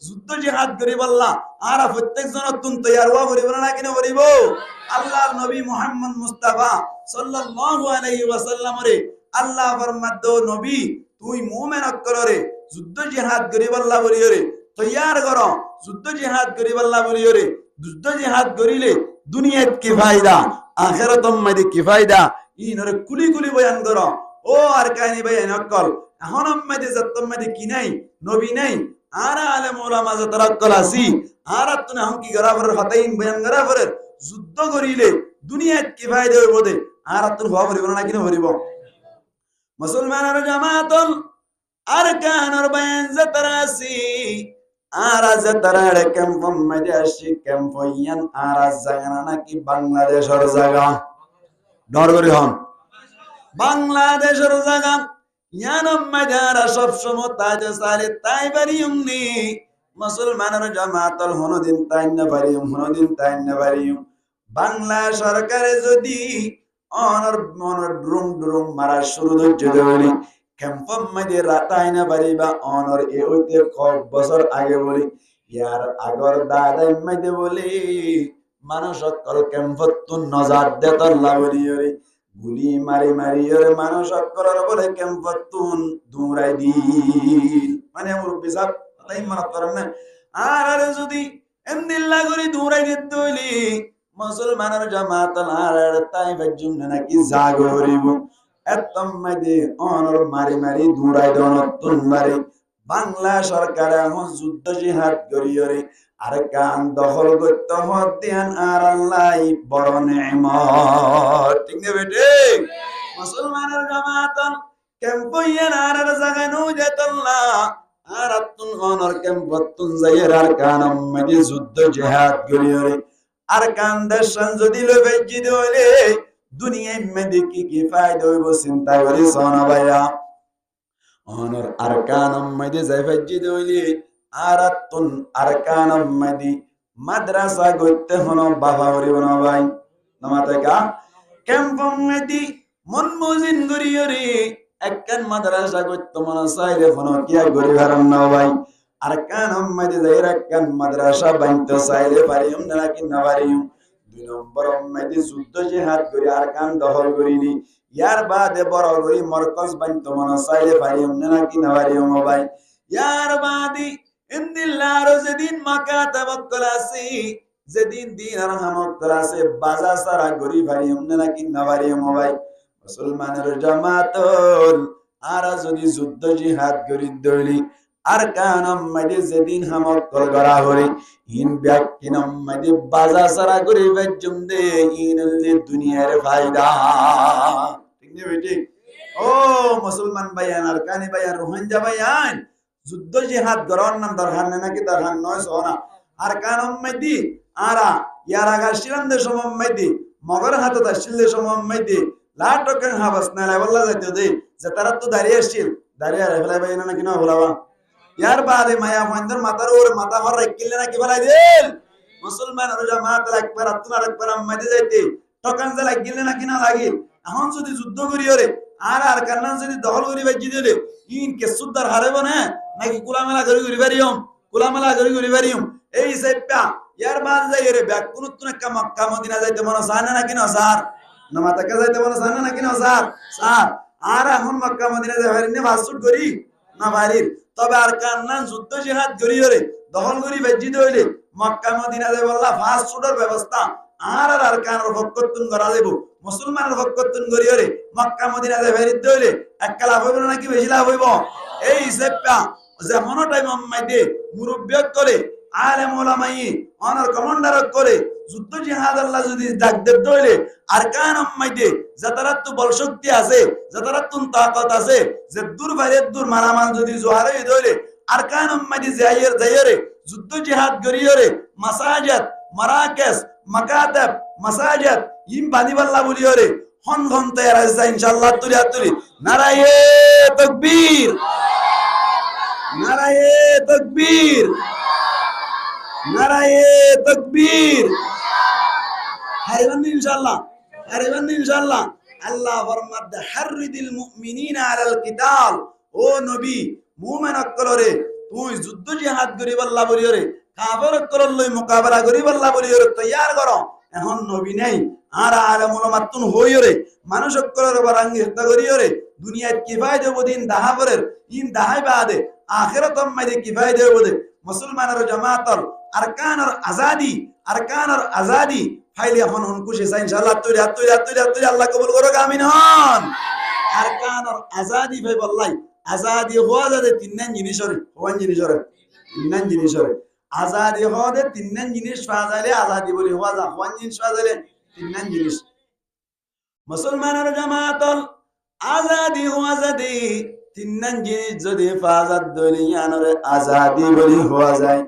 যুদ্ধ জিহাদ করিব আল্লাহ আর প্রত্যেকজন তুন তৈয়ার হওয়া করিব না কিনা করিব আল্লাহর নবী মুহাম্মদ মুস্তাফা সাল্লাল্লাহু আলাইহি ওয়াসাল্লাম রে আল্লাহ ফরমাদ্দ নবী তুই মুমিন অকলরে যুদ্ধ জিহাদ করিব আল্লাহ বলিয়রে তৈয়ার কর যুদ্ধ জিহাদ করিব আল্লাহ বলিয়রে যুদ্ধ জিহাদ করিলে দুনিয়াত কি ফায়দা আখিরাতম মধ্যে কি ফায়দা ইনরে কুলি কুলি বয়ান কর ও আর কাহিনী বয়ান অকল এখন মধ্যে যতম মধ্যে কি নাই নবী নাই আর আলেম ওলামা যারা অকল আসি আর তুনে হম কি করা পরে ফাতাইন বয়ান করা পরে যুদ্ধ করিলে দুনিয়াত কি ফায়দা হইব দে আর তুন হওয়া করিব না কিনা করিব মুসলমানের জামাতল আরকানুর বয়ান যারা আসি আর যারা ক্যাম্পম মধ্যে আসি ক্যাম্প ইয়ান আর জায়গা নাকি বাংলাদেশের জায়গা ডর করি হন বাংলাদেশের জায়গা ইয়ানম মাজারা সব সময় তাজ সারে তাই বারিউমনি মুসলমানের জামাতল হনদিন তাই না বারিউম হনদিন তাই না বারিউম বাংলা সরকারে যদি অনর মনর ড্রুম ড্রুম মারা শুরু হচ্ছে বলি ক্যাম্পম মধ্যে রাতাই না বারিবা অনর এ হইতে কয়েক বছর আগে বলি ইয়ার আগর দাদাই মধ্যে বলি মানুষ সকল ক্যাম্পত তুন নজার দেতর লাবরিয়রে গুলি মারি মারি ওরে মানুষ সকলের বলে ক্যাম্পত তুন দৌড়াই দিল মানে মুরব্বি সাহেব তাই মানত করেন না আর যদি এমদিল্লা করে দৌড়াই দিতে হইলি মুসলমানের জামাত আর তাই বাজুম নাকি জাগরিব এতম মধ্যে অনর মারি মারি দৌড়াই দনতুন মারি বাংলা সরকার এখন যুদ্ধ জিহাদ করিয়রে আর কান দখল করতে হতিয়ান আর আল্লাহ বড় নেমত ঠিক না বেটে মুসলমানের জামাত ক্যাম্পইয়ান আর জাগানো যেতল্লা আর তুন অনর ক্যাম্পতুন যাইর আর কানম মধ্যে যুদ্ধ জিহাদ করিয়রে আর কান দেশন যদি লবেজি দইলে দুনিয়ায় মধ্যে কি ফায়দা হইব চিন্তা করি সোনা ভাইয়া অনর আরকানম মধ্যে যাইফাজি দইলে আরাতুন আরকানম মধ্যে মাদ্রাসা গইতে হন বাবা হরিব না ভাই নামাতে কা ক্যাম্পম মধ্যে মন মুজিন গরিয়রে একখান মাদ্রাসা গইতে মন চাইলে হন কিয়া গরিবার না ভাই আরকানম মধ্যে যাইর একখান মাদ্রাসা বাইতে চাইলে পারিম না কি না পারিম দুই নম্বর মধ্যে যুদ্ধ জিহাদ করি আরকান দখল করিনি ইয়ার বাদে বড় করি মরকজ বাইতে মন চাইলে পারিম না কি না পারিম ভাই ইয়ার বাদে ইন্দিল্লার যেদিন মাকা তাবাক্কুল আছে যেদিন দিন আর হামক্কল আছে বাজা সারা গরি পারিম না কি না পারিম ভাই মুসলমানের জামাতল আর যদি যুদ্ধ জিহাদ করি দইলি আর কানম মধ্যে যেদিন হামক্কল করা হরি ইন ব্যক্তিনম মধ্যে বাজা সারা গরি বাজুম দে ইনলে দুনিয়ার ফায়দা ঠিক না বেটি ও মুসলমান ভাইয়ান আর কানি ভাইয়ান রোহিঙ্গা ভাইয়ান যুদ্ধ জিহাদ গরন নাম দরহান নাকি দরহান নয় সোনা আর কানম মধ্যে আরা ইয়ার আগা শিরন্দে সমম মধ্যে মগর হাতে তাশিলে সমম মধ্যে লাটকন হাবাস না লেবল্লা যাইতে দে যে তারা তো দাঁড়িয়ে আসছিল দাঁড়িয়ে রেফলাই ভাই না কিনা বলাবা ইয়ার বাদে মায়া ফান্দার মাথার ওর মাথা হর রাখিলে না কি বলাই দিল মুসলমান জামাত একবার আত্মা একবার মধ্যে যাইতে টকান যে লাগিলে না কিনা লাগিল এখন যদি যুদ্ধ করিয়রে আর কান্না যদি দখল করি বাজি দিলে ইন কে সুদ্দার হারেব না নাকি কুলামেলা করি করি পারিম কুলামেলা করি করি পারিম এই সেপা ইয়ার বাদ যাই রে ব্যাক কোন তুনে মক্কা মদিনা যাইতে মন সানা নাকি না স্যার না মাতা কে যাইতে মন সানা নাকি না স্যার স্যার আর এখন মক্কা মদিনা যাই পারিনে ভাসুট করি না বাড়ির তবে আর কান্না যুদ্ধ জিহাদ করিয়রে দখল করি বাজি দিলে মক্কা মদিনা যাই বললা ফাস্ট ফুডের ব্যবস্থা আর কানের ভক্ততুন করা যাইব মুসলমানের ভক্ততুন করিয়রে মক্কা মদিনা যাই পারি দিলে এক লাভ হইব নাকি বেশি লাভ হইব এই সেপা যেমন টাইম মাইদে মুরব্বী করে আলেম ওলামাই অনার কমান্ডার করে যুদ্ধ জিহাদ আল্লাহ যদি ডাক দে দইলে আর কান মাইদে যাতারাত বল শক্তি আছে যাতারাত তাকত আছে যে দূর বাইরে দূর মারামাল যদি জোহারে দইলে আর কান মাইদে যাইরে যুদ্ধ জিহাদ করিয়রে মাসাজিদ মারাকাস মাকাতাব মাসাজিদ ইম বানিবাল্লাহ বলিয়রে হন হন তৈয়ার আছে ইনশাআল্লাহ তুলি নারায়ে তাকবীর নারায়ে তাকবীর নারায়ে তাকবীর হারিবান ইনশাআল্লাহ আল্লাহ ফরমাতে হাররিদিল মুমিনিনা আলাল কিতাল ও নবী মুমিন অকলরে তুই যুদ্ধ জিহাদ করিব আল্লাহ বলিওরে কাফের করলই মোকাবেলা করিব আল্লাহ বলিওরে তৈয়ার করো এখন নবী নেই আর আলেমুল মাতুন হইওরে মানুষ করার বারাঙ্গি হত্যা করিওরে দুনিয়ায় কি ফায়দা বদিন দাহাবরের ইন দাহাই বাদে আখিরাতম মাইদে কি ফায়দা বদে মুসলমানের জামাতর আরকানের আজাদি ফাইলে এখন খুশি চাই ইনশাআল্লাহ তুই আল্লাহ কবুল করো আমিন হন আরকানের আজাদি ভাই বললাই আজাদি হওয়া যাবে তিনজন জিনিসরে তিনজন জিনিসরে আজাদি হওয়া দে তিনজন জিনিস পাওয়া যাইলে আজাদি বলি হওয়া যা কোন জিনিস পাওয়া যাইলে তিনজন জিনিস মুসলমানের জামাতল আজাদি হওয়া যাবে তিনজন জিনিস যদি পাওয়া দুনিয়ারে আজাদি বলি হওয়া যায়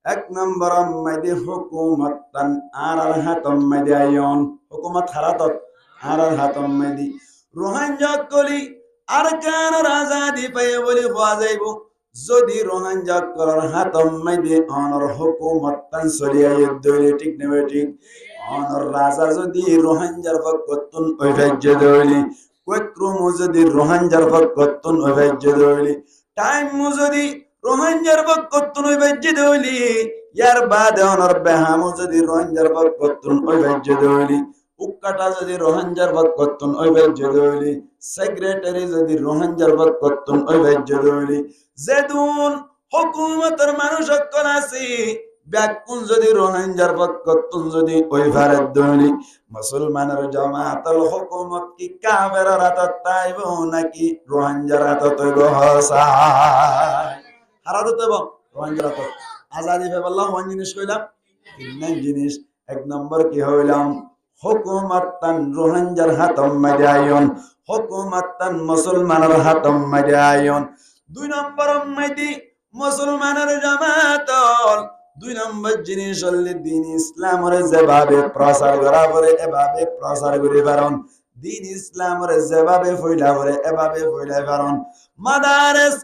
এক নম্বর মাইদে হুকুমতান আর হাতম মাইদে আয়ন হুকুমত হারাতত আর হাতম মাইদি রোহানজক কলি আরকানের আজাদি পায় বলি হওয়া যাইব যদি রোহানজক করার হাতম মাইদে অনর হুকুমতান চলিয়া দইলে ঠিক নেবে ঠিক অনর রাজা যদি রোহানজার ভক্তন ওই রাজ্য দইলি কৈক্রম যদি রোহানজার ভক্তন ওই রাজ্য দইলি টাইম যদি রোহানজার ভক্তন ওই রাজ্য দইলি ইয়ার বাদে অনর বেহাম যদি রোহানজার ভক্তন ওই রাজ্য দইলি উক্কাটা যদি রোহানজার ভক্তন ওই রাজ্য দইলি সেক্রেটারি যদি রোহানজার ভক্তন ওই রাজ্য দইলি যেদুন হুকুমতের মানুষ সকল আছে ব্যাকুন যদি রোহানজার ভক্তন যদি ওই ভারত দইলি মুসলমানের জামাতল হুকুমত কি কাফের হাতত তাইব নাকি রোহানজার হাতত তৈব হসাই হারাত তৈব রোহানজার হাতত আজাদি ভাই বললাম কোন জিনিস কইলাম তিন জিনিস এক নম্বর কি হইলাম হুকুমাতান রোহানজার হাতম মাইদায়ন হুকুমাতান মুসলমানের হাতম মাইদায়ন দুই নম্বর মাইদি মুসলমানের জামাতল দুই নম্বর জিনিস হল দিন ইসলামের যেভাবে প্রচার করা করে এভাবে প্রচার করি পারন দিন ইসলামের যেভাবে ফইলা করে এভাবে ফইলা পারন মাদারেস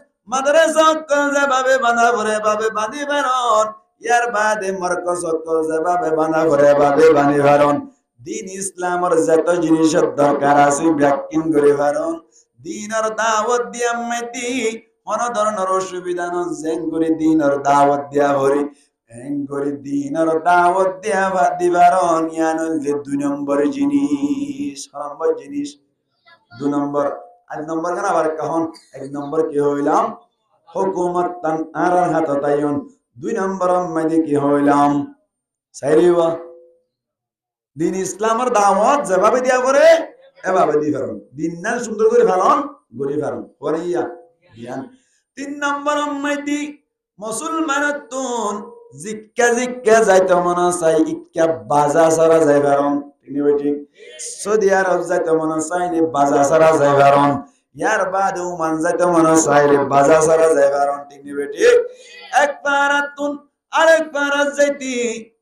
যেভাবে বাঁধা করে এভাবে বাঁধি পারন ইয়ার বাদে মরকজ যেভাবে বাঁধা করে এভাবে বাঁধি পারন দিন ইসলামের যত জিনিসের দরকার আছে ব্যাখ্যান করে পারন দিনের দাওয়াত দিয়া মেতি কোন ধরনের অসুবিধা ন জেন করে দিনের দাওয়াত দিয়া ভরি এন করে দিনের দাওয়াত দিয়া দিবারন ইয়ান দুই নম্বর জিনিস দুই নম্বর আজ নম্বর কেন আবার কখন এক নম্বর কি হইলাম হুকুমত তান আর হাততায়ন দুই নম্বর মাঝে কি হইলাম সাইরিবা দিন ইসলামের দাওয়াত যেভাবে দিয়া করে এভাবে দি ফেরন দিন না সুন্দর করে ফেলন গড়ি ফেরন পরে ইয়া জ্ঞান তিন নম্বর মাইতি মুসলমানের তুন জিক্কা যাইতে মনে চাই ইক্কা বাজা সারা যাই ফেরন ঠিক সৌদি আরব যাইতে মনে চাই নি বাজা সারা যাই ফেরন ইয়ার বাদে ওমান যাইতে মনে চাই রে বাজা সারা যাই ফেরন ঠিক একবার তুন আরেকবার যাইতি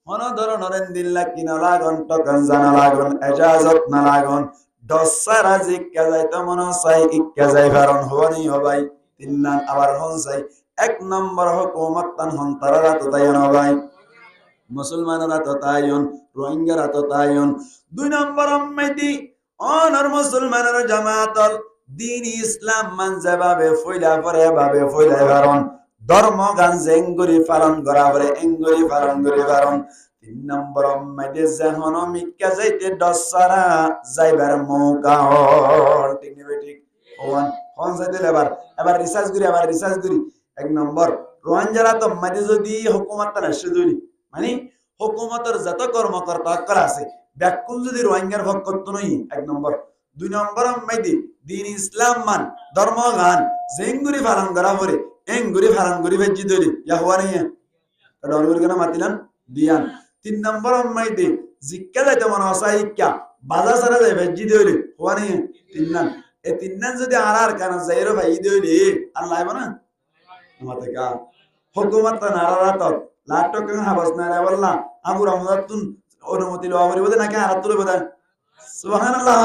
কোন ধরনের দিল্লা কিনা লাগন টকন জানা লাগন এজাজত না লাগন দশারা জিক্কা যাইতে মনে চাই ইক্কা যাই ফেরন হবনি হবাই তিন নাম আবার হন চাই এক নম্বর হুকুমত তান হন তারা তো তাই ভাই মুসলমানেরা তো তাইন রোহিঙ্গারা তো তাইন দুই নম্বর মেদি অনর মুসলমানের জামাতল দিন ইসলাম মান যেভাবে ফইলা করে ভাবে ফইলা কারণ ধর্ম গান জেঙ্গুরি পালন করা করে এঙ্গুরি পালন করে কারণ তিন নম্বর মেদি যেহন মিক্কা যাইতে দশারা যাইবার মৌকা হল ঠিক নেবে ঠিক ওয়ান হন যাইতে এবার রিসার্চ করি এক নম্বর রোহিঙ্গারা তো মেদি যদি হুকুমত না সেজুরি মানে হুকুমতের যত কর্মকর্তা আছে ব্যাকুল যদি রোহিঙ্গার ভোগ করতো নই এক নম্বর দুই নম্বর মেদি দিন ইসলাম মান ধর্ম গান জেঙ্গুরি পালন করা পরে এঙ্গুরি পালন করি ভেজি ধরি ইয়া হওয়া নেই ডরগুরি কেন মাতিলাম দিয়ান তিন নম্বর মেদি জিক্কা যাইতে মনে অসাহিক্যা বাজা সারা যায় ভেজি ধরি হওয়া নেই তিন নাম এই তিন নাম যদি আর কারণ যাইরো ভাই ধরি আর লাইব না মাতে কা হুকুমত নারারাত লাখ টাকা হাবাস না বললা আবু রহমাতুন অনুমতি লওয়া করিব নাকি আর তুলে বদা সুবহানাল্লাহ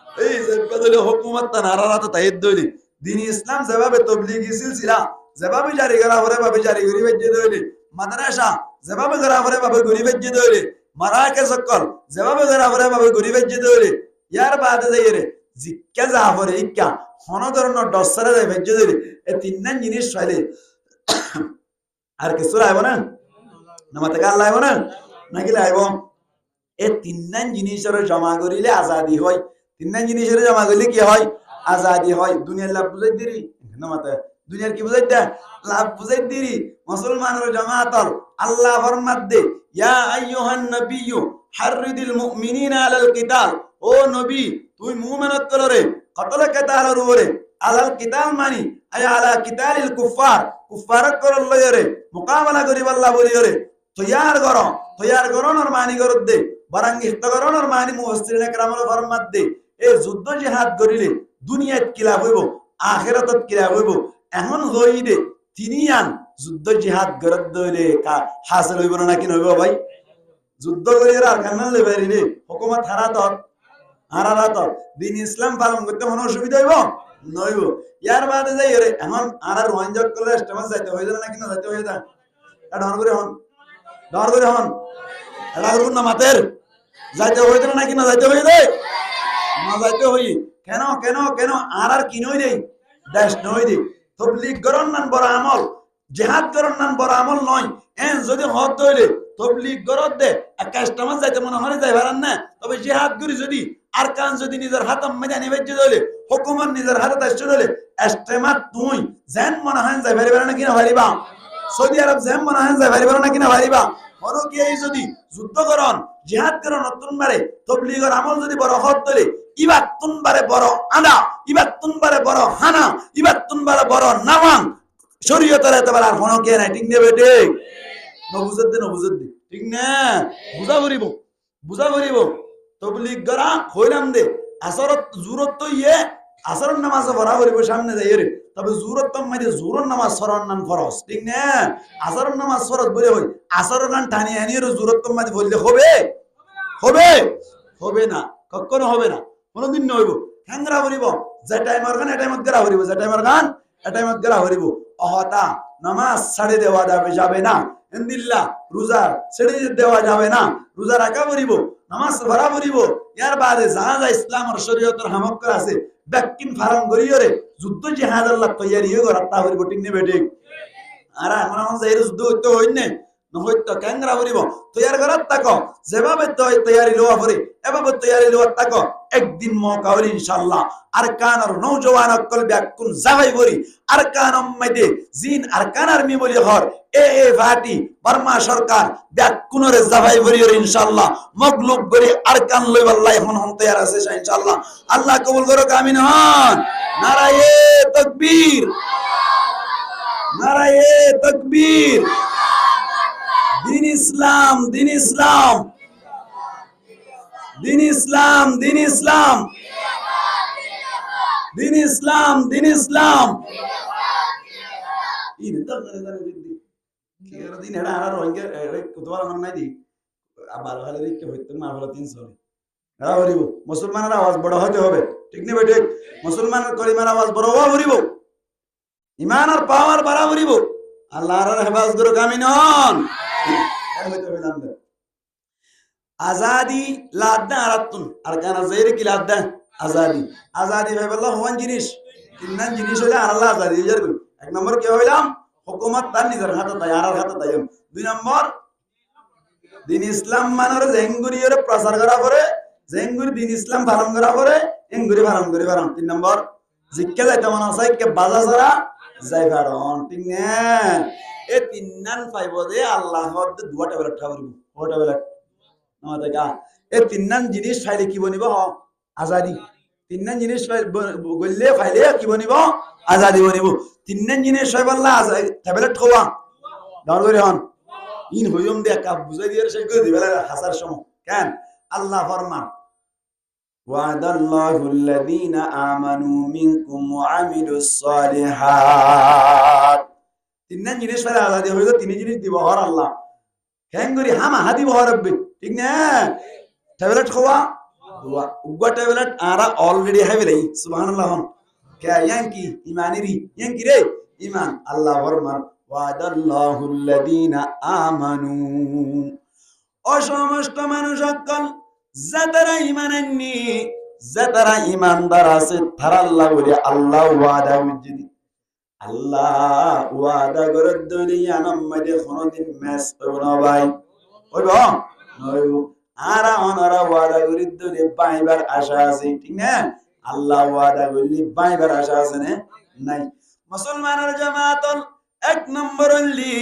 এই যে বদলে হুকুমত নারারাত তাইদ দইলি দিন ইসলাম যেভাবে তাবলীগি সিলসিলা যেভাবে জারি করা হরে ভাবে জারি করি বেজে দইলি মাদ্রাসা যেভাবে করা হরে ভাবে গরি বেজে দইলি মারাকে সকল যেভাবে করা হরে ভাবে গরি বেজে দইলি ইয়ার বাদে যাইরে জিক্কা জাফরে ইক্কা কোন ধরনের দশরা যায় বেজে দইলি এই তিন জিনিস ফাইলে আর কিছু লাইব না নামাতে গাল লাইব না নাকি লাইব এই তিনজন জিনিসের জমা করিলে আজাদি হয় তিনজন জিনিসের জমা করলে কি হয় আজাদি হয় দুনিয়ার লাভ বুঝাই দিরি নামাতে দুনিয়ার কি বুঝাই দে লাভ বুঝাই দিরি মুসলমানের জামাতর আল্লাহ ফরমাত দে ইয়া আইয়ুহান নাবিয়্যু হাররিদিল মুমিনিনা আলাল কিতাল ও নবী তুই মুমিনত কররে কতল কিতালের উপরে আলাল কিতাল মানি আয় আলা কিতালিল কুফার করল লয়রে মোকাবেলা করি আল্লাহ বলি রে তৈয়ার করনের মানি করত দে বারাঙ্গি করনের মানি মুফাসসিরিনে কেরামের ফরমাত দে এই যুদ্ধ জিহাদ করিলে দুনিয়াত কি লাভ হইব আখিরাতত কি লাভ হইব এখন হই দে তিনিয়ান যুদ্ধ জিহাদ করত দইলে হাসিল হইব না কি হইব ভাই যুদ্ধ করিয়া আর কান্নাল লেবারি রে হুকুমত হারাত দিন ইসলাম পালন করতে কোনো অসুবিধা হইব নইব ইয়ার বাদে যাই রে এখন আর রোহিঙ্গা করলে স্টেমাস যাইতে হয়ে যায় নাকি না যাইতে হয়ে যায় ডর করে হন এটা করুন না মাতের যাইতে হয়ে যায় নাকি না যাইতে হয়ে যায় না যাইতে হই কেন আর কি নই দেই দেশ নই দেই তবলিগ করন নান বড় আমল জিহাদ করন নান বড় আমল নয় এন যদি হত হইলে তবলিগ করত দে একটা স্টেমাস যাইতে মনে হয় যাই পারেন না তবে জিহাদ করি যদি আর কান যদি নিজের হাতে মেদানি বেজে দলে হুকুমত নিজের হাতে আসছে দলে এস্টেমাত তুই যেন মনে হয় যাই পারিবা না কিনা পারিবা সৌদি আরব যেন মনে হয় যাই পারিবা না কিনা পারিবা মনো কি এই যদি যুদ্ধ করন জিহাদ করন নতুন বারে তবলিগের আমল যদি বড় হত দলে ইবাত তুন বারে বড় আনা ইবাত তুন বারে বড় হানা ইবাত তুন বারে বড় নামাং শরীয়তের এতবার আর মনো কি নাই ঠিক নেবে ঠিক নবুজত দে ঠিক না বুঝা করিব তবলিগ করা হইলাম দে আসরত জুরত তো আসরের নামাজ পড়া করিব সামনে যাই রে তবে জুরত তো মাইদে জুরর নামাজ পড়ার নাম ফরজ ঠিক না আসরের নামাজ ফরজ বলে হই আসরের গান টানি আনি রে জুরত তো মাইদে বললে হবে না কখনো হবে না কোনদিন নইব হ্যাংরা করিব যে টাইমের গান এ টাইমত গরা করিব যে টাইমের গান এ টাইমত গরা করিব অহতা নামাজ ছাড়ে দেওয়া যাবে না ইনদিল্লাহ রোজা ছেড়ে দেওয়া যাবে না রোজা রাখা করিব নামাজ পড়া করিব ইয়ার বাদে যা ইসলামের শরীয়তের হামক্কা আছে ব্যাকিন ফারাম করিয়রে যুদ্ধ জিহাদ আল্লাহ তৈয়ারি হই রাত্তা করিব ঠিক নেবে ঠিক আর আমরা যাই যুদ্ধ হইতে হইনে নহইতো কেংরা করিব তৈয়ার করার তাকো যেভাবে তৈয়ারি লওয়া পরে এভাবে তৈয়ারি লওয়ার তাকো একদিন মৌকা হইল ইনশাআল্লাহ আর কানর নওজওয়ান অকল ব্যাকুন যাবাই করি আর কান উম্মদে জিন আর কানার মি বলি হর এ ভাটি বর্মা সরকার ব্যাকুনরে যাবাই করি ইনশাআল্লাহ মগলুব করে আর কান লই আল্লাহ এখন তৈয়ার আছে ইনশাআল্লাহ আল্লাহ কবুল করুক আমিন হন নারায়ে তাকবীর নারায়ে তাকবীর দিন ইসলাম দিন ইসলাম দিন ইসলাম দিন ইসলাম দিন ইসলাম দিন ইসলাম ইন তো করে দিদি কি আর দিন এরা আর রোহিঙ্গা কুতবার নাম নাই দি আবার ভালো দিকে হইতে মার ভালো 300 এরা বলিব মুসলমানের আওয়াজ বড় হতে হবে ঠিক নেবে ঠিক মুসলমানের কলিমার আওয়াজ বড় হওয়া বলিব ঈমান আর পাওয়ার বাড়া বলিব আল্লাহর হেফাজত করুক আমিন হন আজাদি লাদা আরাতুন আর কান যাইরে কি লাদা আজাদি ভাই বললাম হওয়ান জিনিস তিনজন জিনিস হইলে আল্লাহ আজাদি এক নম্বর কি হইলাম হুকুমত তার নিজের হাতে তাই আর হাতে তাই দুই নম্বর দিন ইসলাম মানের জেঙ্গুরিয়রে প্রচার করা করে জেঙ্গুরি দিন ইসলাম পালন করা করে এঙ্গুরি পালন করে পালন তিন নম্বর জিজ্ঞা যাইতে মনে আছে কে বাজা ছাড়া যাই পারন ঠিক না এ তিনজন পাইব যে আল্লাহ দুয়া টেবলেট খাওয়া ও টেবলেট আমাদের গা এ তিনজন জিনিস ফাইলে কি বনিব আজাদি তিনজন জিনিস গললে ফাইলে কি বনিব আজাদি বনিব তিনজন জিনিস হয় বললা টেবলেট খাওয়া দাঁড় করে হন ইন হইম দে কাপ বুঝাই দিয়ে শেষ করে দিবেলা হাসার সময় কেন আল্লাহ ফরমান ওয়াদাল্লাহু আল্লাযীনা আমানু মিনকুম ওয়া আমিলুস সালিহাত তিনজন জিনিস ফেলে আলাদা হইলো তিন জিনিস দিব হর আল্লাহ হ্যাঙ্গরি হামা হাদি বহর রব্বি ঠিক না ট্যাবলেট খাওয়া দোয়া উগা ট্যাবলেট আরা অলরেডি হাইবে সুবহানাল্লাহ কে ইয়াঙ্কি ইমানেরি ইয়াঙ্কি রে ইমান আল্লাহ ফরমান ওয়াদাল্লাহু আল্লাযীনা আমানু ও সমস্ত মানুষ সকল যারা ঈমান আননি যারা ঈমানদার আছে তারা আল্লাহ বলে আল্লাহ ওয়াদা উজ্জিদি আল্লাহ ওয়াদা করে দইলি আনাম মাঝে কোনদিন ম্যাচ হইব না ভাই হইব নইব আর অনারা ওয়াদা করি দইলি বাইবার আশা আছে ঠিক না আল্লাহ ওয়াদা করলি বাইবার আশা আছে না নাই মুসলমানের জামাতল এক নম্বর হলি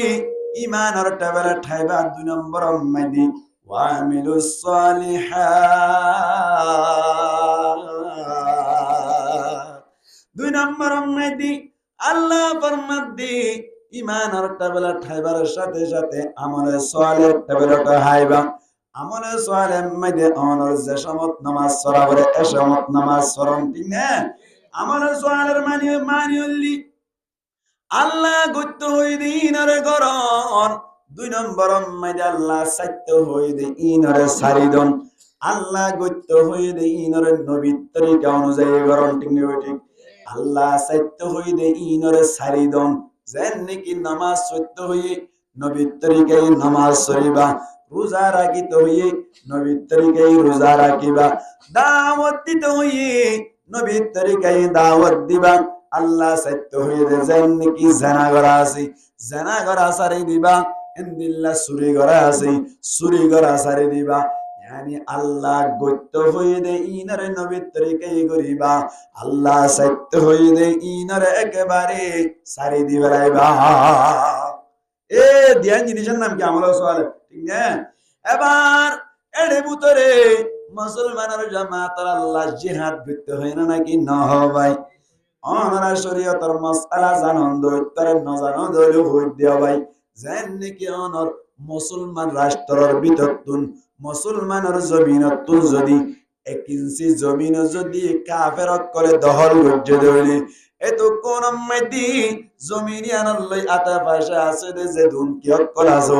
ইমানের টেবিলে ঠাইবা দুই নম্বর মাইদি ওয়ামিলুস সালিহাত দুই নম্বর মাইদি আল্লাহ ফরমাদ্দি ইমানের টেবিলে ঠাইবার সাথে সাথে আমলে সালেহ টেবিলটা হাইবা আমলে সালেহ মাইদি অনর যে সমত নামাজ পড়াবরে এ সমত নামাজ পড়ন ঠিক না আমলে সালের মানিউল্লি আল্লাহ গত্য হই দিনরে গরন দুই নম্বর মাইদে আল্লাহ সত্য হই দে ইনরে সারিদন আল্লাহ গত্য হই দে ইনরে নবী তরিকা অনুযায়ী গরন ঠিক না ঠিক আল্লাহ সত্য হই দে ইনরে সারিদন যেন নাকি নামাজ সত্য হই নবী তরিকায় নামাজ পড়িবা রোজা রাখিতে হই নবী তরিকায় রোজা রাখিবা দাওয়াত দিতে হই নবী তরিকায় দাওয়াত দিবা আল্লাহ সত্য হয়ে দে যেন নাকি জানা করা আছে জানা করা সারি দিবা ইনদিল্লাহ চুরি করা আছে চুরি করা সারি দিবা yani আল্লাহ গত্য হয়ে দে ইনারে নবীর তরিকায় করিবা আল্লাহ সত্য হয়ে দে ইনারে একেবারে সারি দিবাইবা এ ধ্যান জিনিসের নাম কি আমল সওয়াল ঠিক না এবার এর ভিতরে মুসলমানের জামাত আল্লাহ জিহাদ করতে হয় না নাকি না ভাই অনারা শরীয়তের মাসআলা জানন দইতরে ন জানো দইলো হই দিয়া ভাই যেন নাকি অনর মুসলমান রাষ্ট্রের ভিতরতুন মুসলমানের জমিনতুন যদি 1 ইঞ্চি জমিন যদি কাফের করে দখল গজ্জে দইলি এত কোন মাইদি জমিনিয়ানের লই আতা ভাষা আছে যে দুন কি অকল আছে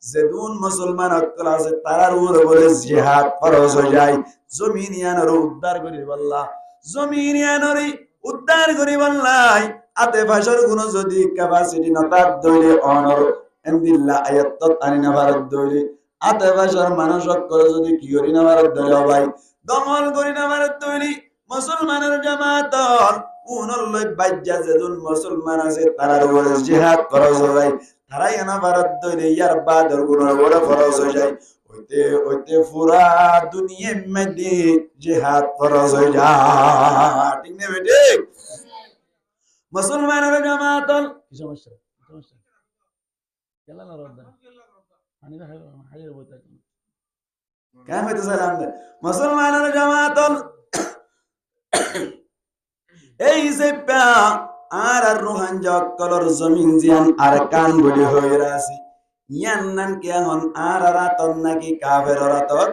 যে দুন মুসলমান অকল আছে তারার উপর বলে জিহাদ ফরজ হয়ে যায় জমিনিয়ানের উদ্ধার করি আল্লাহ জমিনিয়ানের উদ্ধার করি বললাই আতে ভাষার কোন যদি ক্যাপাসিটি না তার দইলে অনর এমদিল্লাহ আয়াত আনি না ভারত দইলে আতে ভাষার মানুষ করে যদি কি করি না ভারত দইলে ভাই দমল করি না ভারত দইলি মুসলমানের জামাতর উনল্লই বাজ্জা যেজন মুসলমান আছে তারার উপরে জিহাদ ফরজ হয়ে যায় তারাই না ভারত দইলে ইয়ার বাদর গুণের উপরে ফরজ হয়ে যায় ওইতে পুরা দুনিয়ার মধ্যে জিহাদ ফরজ হয়ে যায় ঠিক না বেটি মুসলমানের জামাতল কি সমস্যা কেলা না রদ পানি না হাইয়ের বইতা কেমন হইতে সালাম দে মুসলমানের জামাতল এই যে পা আর রুহান জকলর জমিন জিয়ান আর কান বলি হয়ে রাসি ইয়ান নান কি এখন আর রাতন নাকি কাফের রাতত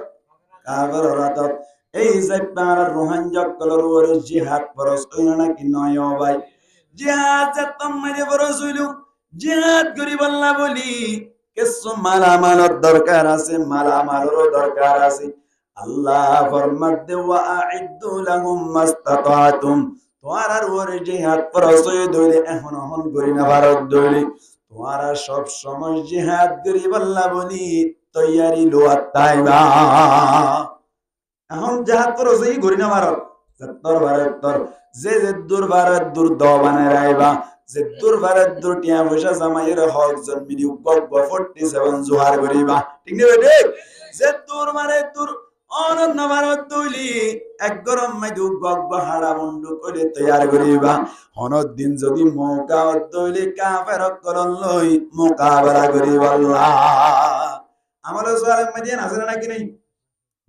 এই যে পা আর রুহান জকলর ওরে জিহাদ ফরজ হই না নাকি নয় ভাই জিহাদ যতম মাঝে ফরজ হইল জিহাদ করি বললা বলি কিছু মালামালের দরকার আছে মালামালেরও দরকার আছে আল্লাহ ফরমাত দে ওয়া আ'ইদ্দু লাহুম মাস্তাতাতুম তোয়ারা ওরে জিহাদ ফরজ হই দইলে এখন করি না ভারত দইলে তোয়ারা সব সময় জিহাদ করি বললা বলি তৈয়ারি লোয়া তাইবা এখন জিহাদ ফরজ হই করি না ভারত তোর ভারত তোর যে দূর ভারত দূর দ বানায় রাইবা যে দূর ভারত দূর টিয়া পয়সা জামাইয়ের হক জন্মিনি গব্ব 47 জোহার করিবা ঠিক না বেটি যে দূর ভারত দূর অনন্য ভারত দইলি এক গরম মাইদু গব্ব হাড়া মুন্ডু করে তৈয়ার করিবা হনদ দিন যদি মৌকা দইলি কাফের কলন লই মোকাবেলা করিবা আল্লাহ আমাদের সোয়ালে মদিনা আছে নাকি নাই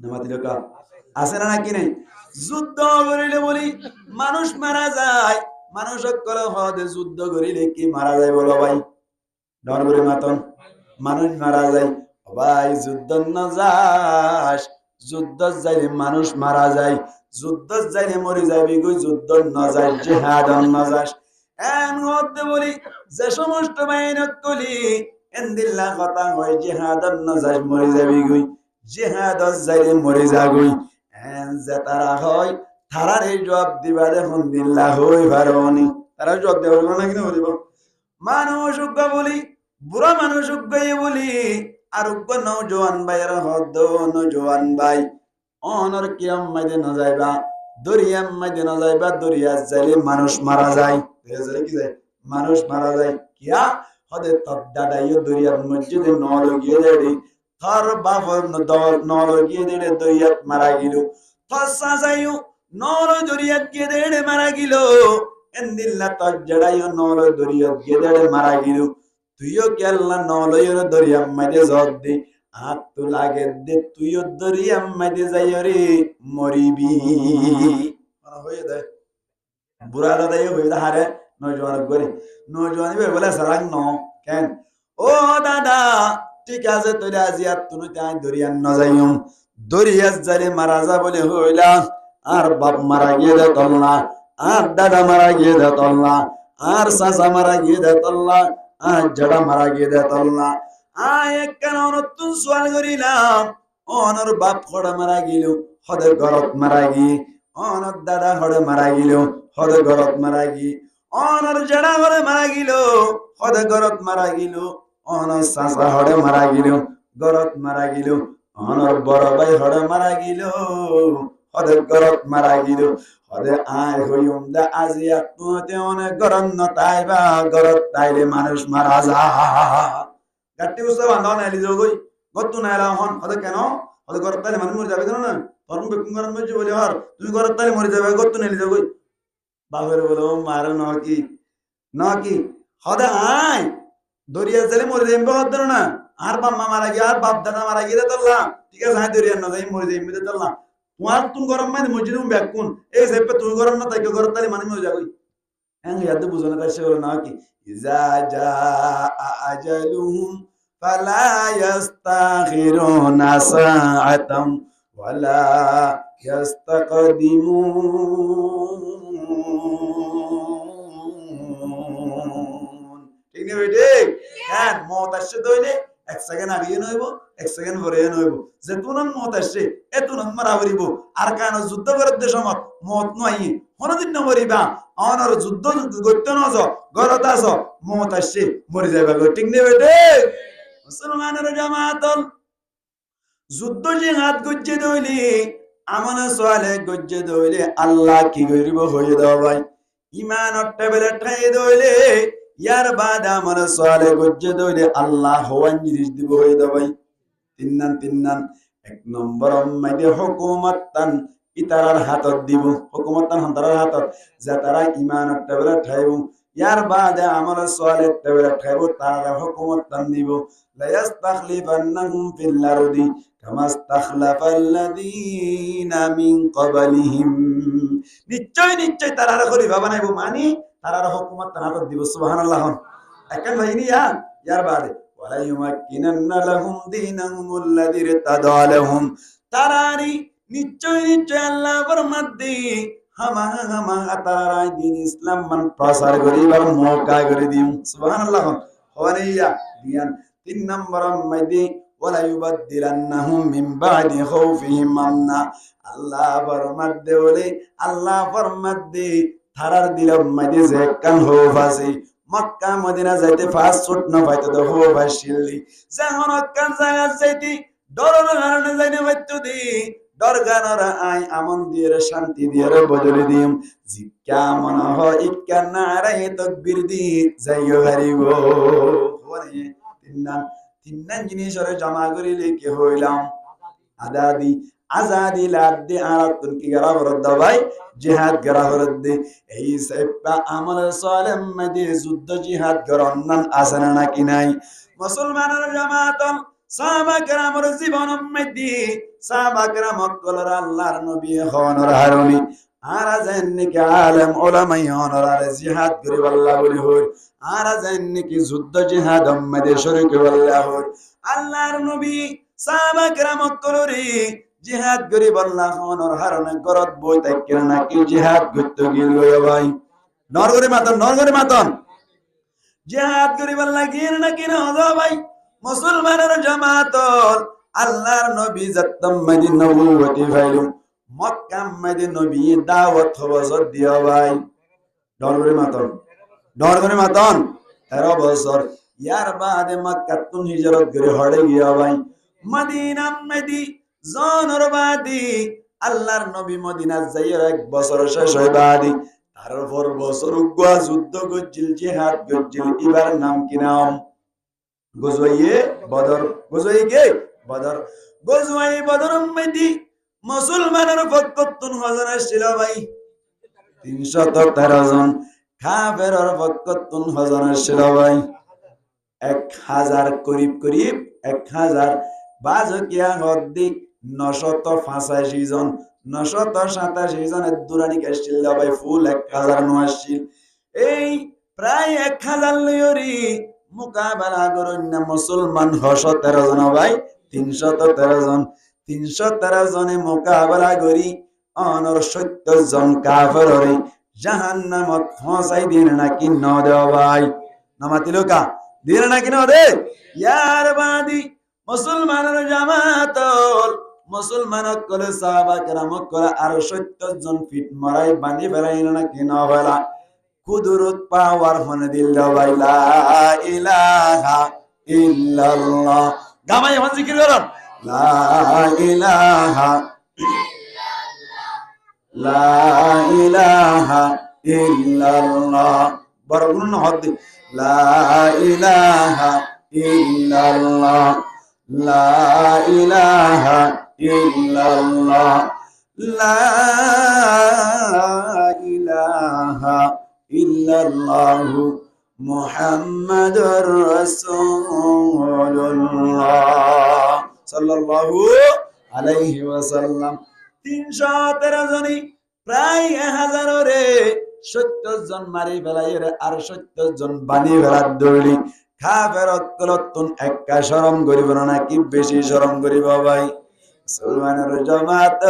নামাতিল কা আছে নাকি নাই যুদ্ধ করিলে বলি মানুষ মারা যায় মানুষ সকল হদে যুদ্ধ করিলে কি মারা যায় বলো ভাই ডর করে মাতন মানুষ মারা যায় ভাই যুদ্ধ না যাস যুদ্ধ যাইলে মানুষ মারা যায় যুদ্ধ যাইলে মরে যাবি গো যুদ্ধ না যায় জিহাদ না যাস এন হতে বলি যে সমস্ত বাইনত কলি এন্দিল্লাহ কথা হয় জিহাদ না যাস মরে যাবি গো জিহাদ যাইলে মরে যাবি এন যে তারা হয় তারার এই জবাব দিবা দেখুন দিল্লা হই পারবনি তারা জবাব দেব না কিনা বলিব মানুষ বলি বুড়া মানুষ বলি আর নৌজওয়ান ভাইয়ের হদ নৌজওয়ান ভাই অনর কিয়াম মাইদে না যাইবা দরিয়াম মাইদে না যাইবা দরিয়া যাইলে মানুষ মারা যায় কি যায় মানুষ মারা যায় কিয়া হদে তোর দাদাইও দরিয়ার মসজিদে নলগিয়ে দেড়ি তোর বাবর নলগিয়ে দেড়ে দরিয়াত মারা গেল তোর সাজাইও নল দরিয়াত গিয়ে দেড়ে মারা গেল এন্দিল্লা তোর জড়াইও নল দরিয়াত গিয়ে দেড়ে মারা গেল তুইও কি আল্লাহ নলয়ের দরিয়ার মাঝে জব দি হাত তো লাগে দে তুইও দরিয়ার মাঝে যাই রে মরিবি হয়ে দেয় বুড়া দাদাই হইলে হারে নজওয়ান করে নজওয়ানি বলে সালাং ন কেন ও দাদা ঠিক আছে তোরে আজি আর তুই তাই দরিয়ান ন যাইম দরিয়াস জারে মারা যা বলে হইলা আর বাপ মারা গিয়ে দে তল্লা আর দাদা মারা গিয়ে দে তল্লা আর চাচা মারা গিয়ে দে তল্লা আর জড়া মারা গিয়ে দে তল্লা এক কেন নতুন সোয়াল করিলাম অনর বাপ খড়া মারা গিল হদে গরত মারা গি অনর দাদা হড়ে মারা গিল হদে গরত মারা গি অনর জড়া হড়ে মারা গিল হদে গরত মারা গিল অনর চাচা হড়ে মারা গিল গরত মারা গিল অনর বড় ভাই হড়ে মারা গিল হদে গরত মারা গিল হদে আয় হইম দা আজি আত্মতে অনেক গরম ন তাইবা গরত তাইলে মানুষ মারা যা গাটি উৎসব বান্ধব নাইলি যোগই গত্তু নাইলা হন হদে কেন হদে গরত তাইলে মানুষ মরে যাবে কেন না তরুণ বেকুম গরম মরে বলে হর তুমি গরত তাইলে মরে যাবে গত্তু নাইলি যোগই বাপের বলো মার ন কি হদে আয় দরিয়া জেলে মরে যাইম হদ না আর বাম্মা মারা গিয়ে আর বাপ দাদা মারা গিয়ে তল্লাম ঠিক আছে হ্যাঁ দরিয়া ন যাই মরে যাইম তল্লাম তোমার তুমি গরম মানে মসজিদ ব্যাকুন এই সেপে তুমি গরম না তাই গরম তাইলে মানে মরে যাবই হ্যাঁ ইয়াদ বুঝো না তাই সে বলো না কি ইজা জা আজালুহুম ফালা ইস্তাখিরুনা সাআতাম ওয়ালা ইস্তাকদিমুন ঠিক না বেটে হ্যাঁ মত আসছে দইলে এক সেকেন্ড আগে নইব এক সেকেন্ড পরে নইব যে তুনন মত আসছে এ তুনন মারা করিব আর কারণ যুদ্ধ করার দেশমত মত নয় কোনদিন না মরিবা অনর যুদ্ধ করতে নজ গরত আস মত আসছে মরি যাইবা ঠিক না বেটে মুসলমানের জামাতল যুদ্ধ জিহাদ গজ্জে দইলে আমন সোয়ালে গজ্জে দইলে আল্লাহ কি করিব হয়ে দাও ভাই ইমান টেবিলে ঠাই দইলে ইয়ার বাদ আমন সোয়ালে গজ্জে দইলে আল্লাহ হওয়ান জিনিস দিব হয়ে দাও ভাই তিন্নান এক নম্বর মাইদে হুকুমতান ইতারার হাতত দিব হুকুমতান হন্তারার হাতত যে তারা ইমান টেবিলে ঠাইব ইয়ার বাদ আমন সোয়ালে টেবিলে ঠাইব তারা হুকুমতান দিব লা ইস্তাখলিফান্নাহুম ফিল আরদি কামা ইস্তাখলাফাল্লাযীনা মিন ক্বাবলিহিম নিশ্চয় তারা খলিফা বানাইবো মানে তারা হুকুমত তানাত দিব সুবহানাল্লাহ একন ভাইনি ইয়ার বাদে ওয়ালা ইউমাক্কিনান্না লাহুম দীনাহুম আল্লাযী ইরতাদা লাহুম তারারি নিশ্চয় আল্লাহ ফরমাদ্দি হামা তারা দ্বীন ইসলাম মান প্রচার করিবার মওকা করে দিম সুবহানাল্লাহ হওয়ানিয়া দিয়ান তিন নম্বর মাইদি ওয়ালা ইউবাদদিলান্নাহুম মিন বাদি খাউফিহিম আমনা আল্লাহ ফরমাদ্দে বলে আল্লাহ ফরমাদ্দে থারার দিলাম মাইদি যে কান খৌফ আছে মক্কা মদিনা যাইতে ফাস ছুট না পাইতে তো খৌফ আসিলি যখন কান জায়গা যাইতে ডরর কারণে যাইতে পাইতো দি ডর গানরা আই আমন দিয়ে শান্তি দিয়ে বদলে দিম জিক্কা মন হয় ইক্কা নারায়ে তাকবীর দি যাইও হারিব ওরে তিন্নান জিনিসের জমা করিলে কি হইলাম আজাদি লাদ্দে আরাতুন কি গরা বরদ ভাই জিহাদ গরা বরদ এই সেপা আমল সালেম মদে যুদ্ধ জিহাদ গরন্নান আসনা নাকি নাই মুসলমানের জামাত সাহাবা کرامর জীবন মধ্যে সাহাবা کرام কলর আল্লাহর নবী হনর হারুনি আর জান্নিকে আলেম উলামাই হনর আর জিহাদ করে আল্লাহ বলি হই আর জান্নিকে যুদ্ধ জিহাদ মধ্যে শরীক আল্লাহ আল্লাহর নবী সাহাবা کرام কলরি জিহাদ করে আল্লাহ হনর হারুনি গরত বই তাকে নাকি জিহাদ করতে গিল ভাই নরগরি মাতন জিহাদ করে আল্লাহ গির নাকি না ভাই মুসলমানের জামাত আল্লাহর নবী জাতম মদিনা নবুয়তি ফাইলুম মক্কা মদিনা নবী দাওয়াত হওয়াজত দিয়া ভাই ডরগরি মাতন 13 বছর ইয়ার বাদে মক্কা তুন হিজরত করে হড়ে গিয়া ভাই মদিনা মদি জনর বাদি আল্লাহর নবী মদিনা যাইয়ের 1 বছর শেষ হয় বাদি আর পর বছর গুয়া যুদ্ধ গজ্জিল জিহাদ গজ্জিল এবার নাম কি নাম গজওয়ে বদর গজওয়ে কে বদর গজওয়ে বদর মধ্যে মুসলমানের পক্ষতুন হাজার ছিল ভাই 313 জন কাফেরের পক্ষতুন হাজার ছিল ভাই 1000 করিব করিব 1000 বাজকিয়া হদ্দি 985 জন 987 জনের দুরানি কাশিল ভাই ফুল 1000 আসছিল এই প্রায় 1000 লয়রি মোকাবেলা করেন না মুসলমান 113 জন ভাই 313 জন 313 জনে মোকাবেলা করি অনর 70 জন কাফেররে জাহান্নামত ফসাই দিন নাকি ন দেও ভাই নামাতিলোকা দিন নাকি ন দে ইয়ার বাদি মুসলমানের জামাতল মুসলমানক করে সাহাবা কেরামক করে আর 70 জন ফিট মারাই বানি বেড়াই নাকি ন বেলা কুদরত পাওয়ার মনে দিল ভাই লা ইলাহা ইল্লাল্লাহ গামাই এখন জিকির করুন লা ইলাহা লা ইলাহা ইল্লাল্লাহ বরগুন হদ লা ইলাহা ইল্লাল্লাহ লা ইলাহা ইল্লাল্লাহ লা ইলাহা ইল্লাল্লাহু মুহাম্মাদুর রাসূলুল্লাহ সাল্লাল্লাহু আলাইহি ওয়াসাল্লাম 313 জনই প্রায় 1000 রে 70 জন মারি ফেলাই রে আর 70 জন বানি ফেলার দৌড়ি কাফেরত কলতুন একা শরম করিব না কি বেশি শরম করিব ভাই মুসলমানের জামাত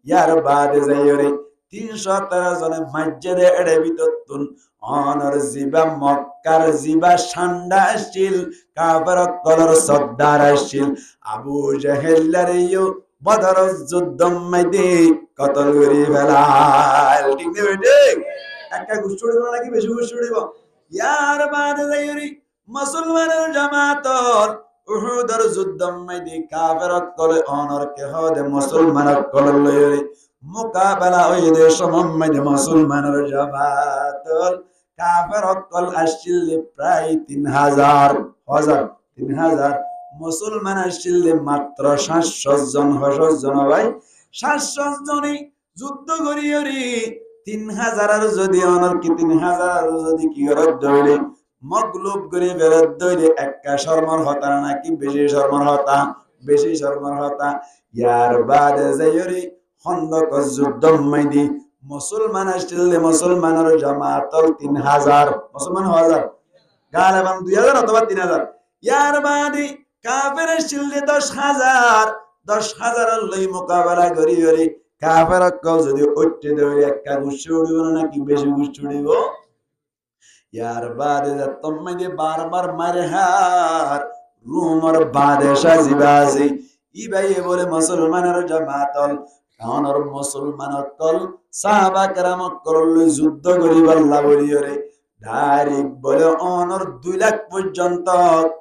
ইয়ার বাদে যাইরে 313 জনে মসজিদে এড়ে বিততুন অনর জিবা মক্কার জিবা ঠান্ডা আসছিল কাফেরত কলর সর্দার আসছিল আবু জাহেলারিও বদর যুদ্ধ মধ্যে কতল করি ফেলাল ঠিক নেই বেটে একটা গুষ্টি উড়িব নাকি বেশি গুষ্টি উড়িব ইয়ার বাদে যাইরি মুসলমানের জামাতর উহুদের যুদ্ধ মধ্যে কাফেরত কলে অনর কে হদে মুসলমানের কল লইরি মোকাবেলা ওই দেশ মধ্যে মুসলমানের জামাতর কাফেরত কল আসছিল প্রায় 3000 মুসলমান আসছিল মাত্র 700 জন 700 জন ভাই 700 জনই যুদ্ধ করিয়রি 3000 আর যদি অনর কি 3000 আর যদি কি করে দইলে মগলুব করে বেরত দইলে একা শর্মার হতা নাকি বেশি শর্মার হতা ইয়ার বাদে যাইরি খন্দক যুদ্ধ মধ্যে মুসলমান আসছিল মুসলমানের জামাতল 3000 মুসলমান 1000 গালাবান 2000 অথবা 3000 ইয়ার বাদে কাফের আসছিল 10000 লই মোকাবেলা করিয়রি কাফের কল যদি উঠতে দেয় একটা গুষ্টি উড়িব নাকি বেশি গুষ্টি উড়িব ইয়ার বাদে তোমাকে বারবার মারে হার রুমর বাদে সাজিবাজি ইবাই বলে মুসলমানের জামাতল কারণ মুসলমানের তল সাহাবা কেরাম করল যুদ্ধ করিবার লাভরিয়রে ডাইরেক্ট বলে অনর 2 লাখ পর্যন্ত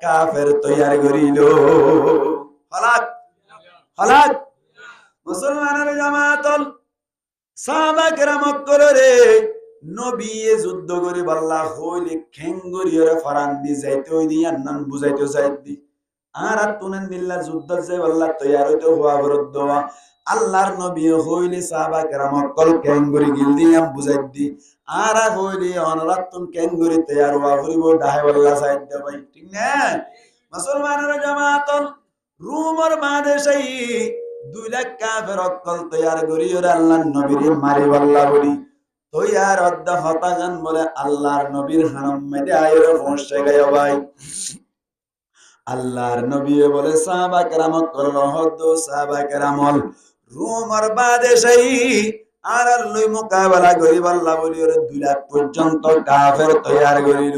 কাফের তৈয়ার করিল হলাক মুসলমানের জামাতল সাহাবা কেরাম করে নবী যুদ্ধ করে বল্লা হইলে খেঙ্গরিয়রে ফরান দি যাইতে ওই দিয়া নাম বুঝাইতে চাইদি আর তুনেন দিল্লা যুদ্ধ যে বল্লা তৈয়ার হইতে হওয়া বরদ দেওয়া আল্লাহর নবী হইলে সাহাবা কেরাম কল খেঙ্গরি গিল দিয়াম বুঝাই দি আর হইলে অনরাতুন খেঙ্গরি তৈয়ার হওয়া হইব ডাহে বল্লা চাইতে ভাই ঠিক না মুসলমানের জামাতল রুমর বাদেশাই 2 লাখ কাফের কল তৈয়ার করিয়রে আল্লাহর নবীরে মারি বল্লা বলি তৈয়ার অদ্দা হতাগান বলে আল্লাহর নবীর হারাম মেদে আয়রে পৌঁছে গেল ভাই আল্লাহর নবী বলে সাহাবা কেরাম করল হদ সাহাবা কেরামল রুমর বাদেশাই আর লই মোকাবেলা করিব আল্লাহ বলি ওরে 2 লাখ পর্যন্ত কাফের তৈয়ার করিল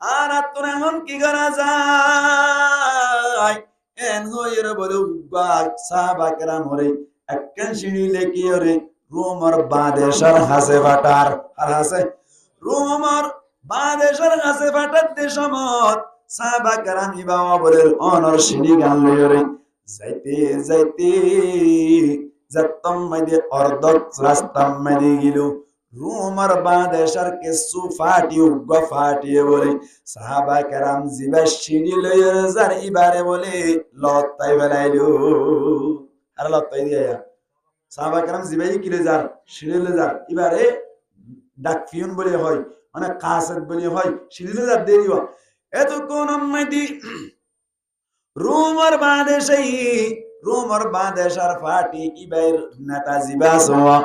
আর তোর এমন কি করা যায় এন হইরে বলে উবাক সাহাবা কেরাম ওরে একখান সিঁড়ি লেকি ওরে রোমর বাদেশার হাসে ফাটার আর হাসে রোমর বাদেশার হাসে ফাটার দেশমত সাহাবা কেরাম ইবাওয়া বলে অনর সিঁড়ি গান লইরে যাইতে যাইতে যাতম মাইদে অর্ধক রাস্তা মাইদে গিল রুমর বাদেশার কিছু ফাটিয়ে ফাটিয়ে বলে সাহাবা কেরাম জিবার সিঁড়ি লইয়ে যার ইবারে বলে লত্তাই বেলাইলো আর লত্তাই দিয়া সাহাবা কেরাম জিবাই কিলে যার সিঁড়ি লইয়ে যার ইবারে ডাক ফিউন বলে হয় মানে কাসেট বলে হয় সিঁড়ি লইয়ে যার দেরি হয় এতক্ষণ আম্মাইদি রুমর বাদেশার ফাটি ইবাইর নেতা জিবা সোয়া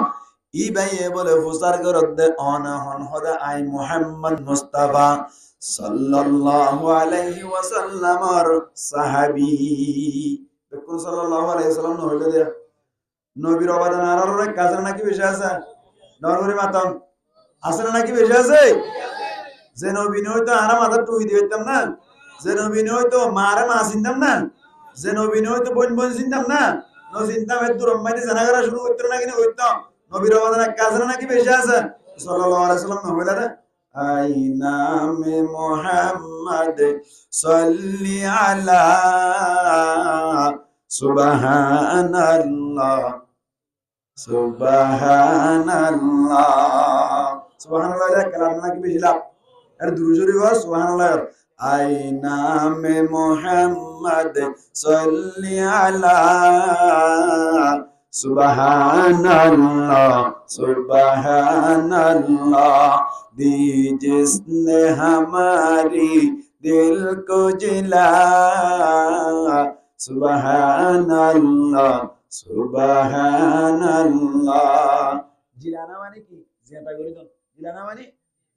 ইবাইয়ে বলে ফুসার করতে অনহন হদা আই মুহাম্মদ মুস্তাফা সাল্লাল্লাহু আলাইহি ওয়াসাল্লামর সাহাবী দেখুন সাল্লাল্লাহু আলাইহি ওয়াসাল্লাম হইলো দে নবীর অবদান আর কাছে নাকি বেশি আছে নরমরি মাতন আছে নাকি বেশি আছে যে নবী হয়তো আর মাথা টুই দিতাম না যে নবী হয়তো মারে মা চিনতাম না যে নবী হয়তো বোন বোন চিনতাম না ন চিন্তাম এত রম্মাইতে জানা করা শুরু করতে না কিনা হইতাম নবীর অবদান কাছে নাকি বেশি আছে সাল্লাল্লাহু আলাইহি ওয়াসাল্লাম নবীলা রে আইনা মে মুহাম্মদ সাল্লি আলা সুবহানাল্লাহ সুবহানাল্লাহ সুবহানাল্লাহ কালাম নাকি বেশি লাভ আর দুরুজুরি ওয়া সুবহানাল্লাহ আইনা মে মুহাম্মদ সাল্লি আলা सुबहानल्लाह सुबहानल्लाह दी जिसने हमारी दिल को जिला सुबहानल्लाह सुबहानल्लाह जिलाना माने की जियाता करी तो जिलाना माने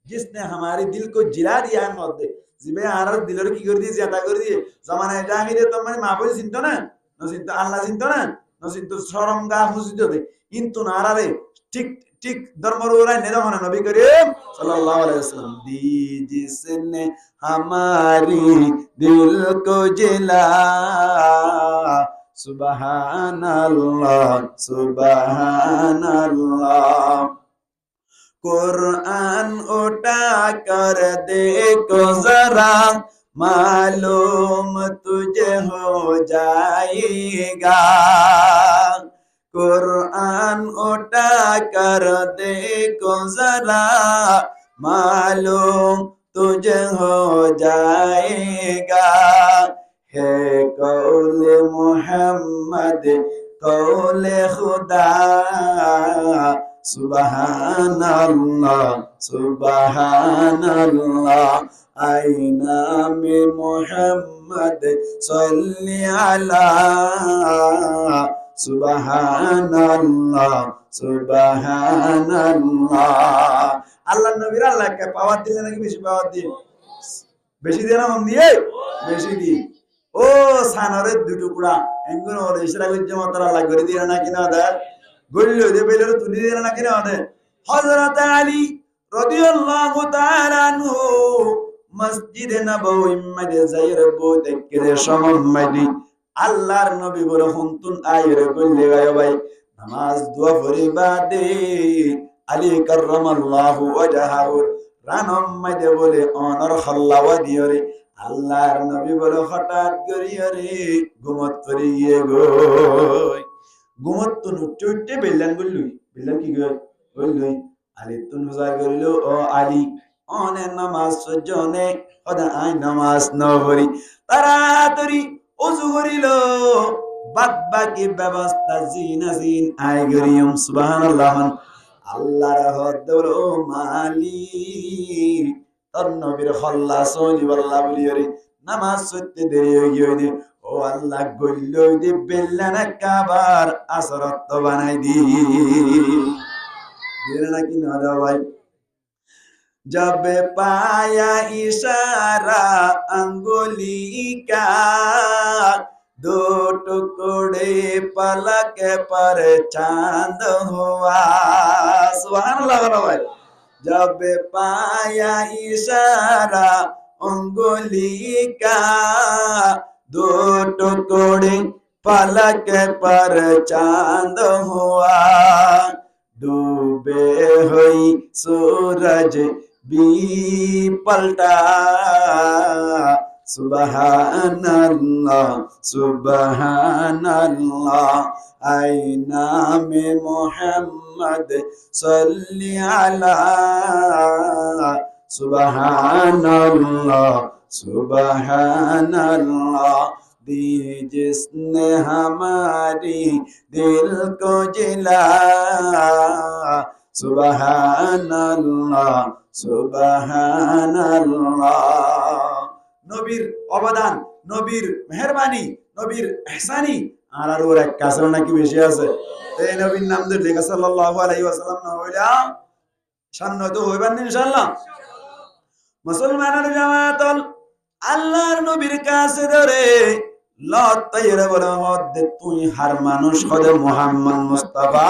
जिसने हमारी दिल को जिला दिया मध्य जिबे आर दिलर की कर दी जियाता कर दिए जमाना এটা আমি দে তো মানে মাপই চিন্তা না চিন্তা আল্লাহ চিন্তা না নসিন্তু শরম গা হুজুদ দে কিন্তু নারারে ঠিক ঠিক ধর্মরুরাই নেদহনা নবী করিম সাল্লাল্লাহু আলাইহি ওয়াসাল্লাম দি জিসনে हमारी दिल को जिला सुबहानल्लाह सुबहानल्लाह कुरान उठा कर देखो जरा मालूम तुझे हो जाएगा कुरान उठा कर देखो जरा मालूम तुझे हो जाएगा है कौल मोहम्मद कौल खुदा सुबहानल्लाह सुबहानल्लाह आईना में मोहम्मद सल्ली अला सुबहानल्लाह सुबहानल्लाह আল্লাহ নবীর আল্লাহকে পাওয়ার দিলে নাকি বেশি পাওয়ার দিয়ে বেশি দিয়ে না কম দিয়ে বেশি দিয়ে ও সানরের দুটো কুড়া এঙ্গুন ওর ইসরা গুজ্জে মত আল্লাহ করে দিয়ে না কিনা দে গড়িল দে বেলের তুলি দিয়ে না কিনা দে হযরত আলী রাদিয়াল্লাহু তাআলা আনহু মসজিদে নববী মধ্যে যাইর বউতে করে সমম্মদি আল্লাহর নবী বলে হুনতুন আইরে বললে গায় ভাই নামাজ দোয়া পড়িবা দে আলী কাররামাল্লাহু ওয়াজহাহু রানম মধ্যে বলে অনর খাল্লাওয়া দিয়রে আল্লাহর নবী বলে হঠাৎ করিয়ে রে ঘুমত করিয়ে গো ঘুমত তো উঠতে উঠতে বেললান বললুই বেললান কি গো বললুই আলী তুন হুজা করিল ও আলী অনে নামাজ সজ্জনে ওদা আই নামাজ নবরি তাড়াতাড়ি ওযু করিল বাদ বাকি ব্যবস্থা জিন আই গরিয়ম সুবহানাল্লাহ আল্লাহর হদর মালিক তোর নবীর খল্লা সলি বল্লা বলিয়রে নামাজ সত্যি দেরি হয়ে গিয়ে ও আল্লাহ গল্ল দি বেল্লানা কাবার আসরত বানাই দি দিলে নাকি না দাও ভাই जब पाया इशारा अंगुली का दो टुकड़े पलक पर चांद हुआ सुभानअल्लाह भाई जब पाया इशारा अंगुली का दो टुकड़े पलक पर चांद हुआ डूबे हुई सूरज भी पलटा সুবহানাল্লাহ সুবহানাল্লাহ আই নামে মোহাম্মদ সাল্লি আলা সুবহানাল্লাহ সুবহানাল্লাহ दी जिसने हमारी दिल को जिला সুবহানাল্লাহ সুবহানাল্লাহ নবীর অবদান নবীর মেহেরবানি নবীর ইহসানি আর ওর এক কাছে নাকি বেশি আছে এই নবীর নাম ধরে লেখা সাল্লাল্লাহু আলাইহি ওয়াসাল্লাম না হইলা সান্নত হইবেন ইনশাআল্লাহ মুসলমানের জামাতল আল্লাহর নবীর কাছে ধরে লতাইরে বলে মধ্যে তুই হার মানুষ খোদে মুহাম্মদ মুস্তাফা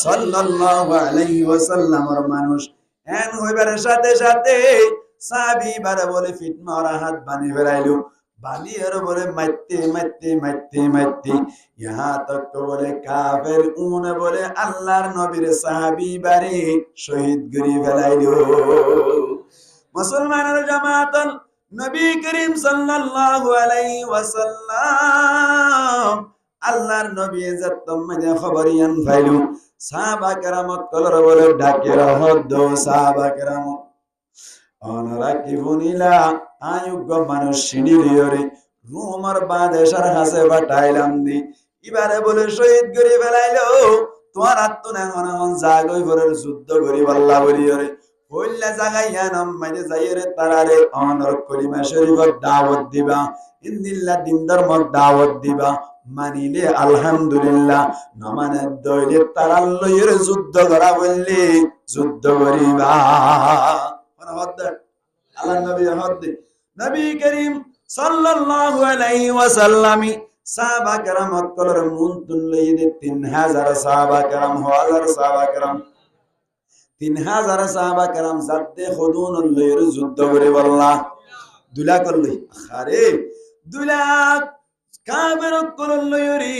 সাল্লাল্লাহু আলাইহি ওয়াসাল্লামের মানুষ এন হইবার সাথে সাথে সাহাবী বারে বলে ফিতনা আর হাত বানি ফেরাইলো বানি আর বলে মাইতে মাইতে মাইতে মাইতে ইহা তক তো বলে কাফের উন বলে আল্লাহর নবীর সাহাবী বারে শহীদ করে ফেলাইলো মুসলমানের জামাতন নবী করিম সাল্লাল্লাহু আলাইহি ওয়াসাল্লাম আল্লাহর নবী যতম মধ্যে খবরিয়ান ফাইলু সাহাবা কেরামত কলর বলে ডাকে রহদ সাহাবা কেরাম অনরা কি বনিলা আয়ুগ মানুষ সিঁড়িরে রোমার বাদেশার হাসে বাটাইলাম দি এবারে বলে শহীদ করে ফেলাইলো তোমার আত্মনা মন জাগই করে যুদ্ধ করি আল্লাহ বলিরে হইলা জাগাইয়া নামাইতে যাইরে তারারে অনর কলিমা শরীফর দাওয়াত দিবা ইন্দিল্লাহ দিন ধর্মর দাওয়াত দিবা মানিলে আলহামদুলিল্লাহ নমানে দইলে তারার লইয়ের যুদ্ধ করা বললি যুদ্ধ করিবা আল্লাহ নবী হদ নবী করিম সাল্লাল্লাহু আলাইহি ওয়াসাল্লাম সাহাবা کرام কলর মুনতুন লইতে 3000 সাহাবা کرام হাজার সাহাবা کرام 3000 সাহাবা کرام জাতে খুদুন লইয়ের যুদ্ধ করে বললা দুলা করলি আরে দুলা কাবের কলর লইরি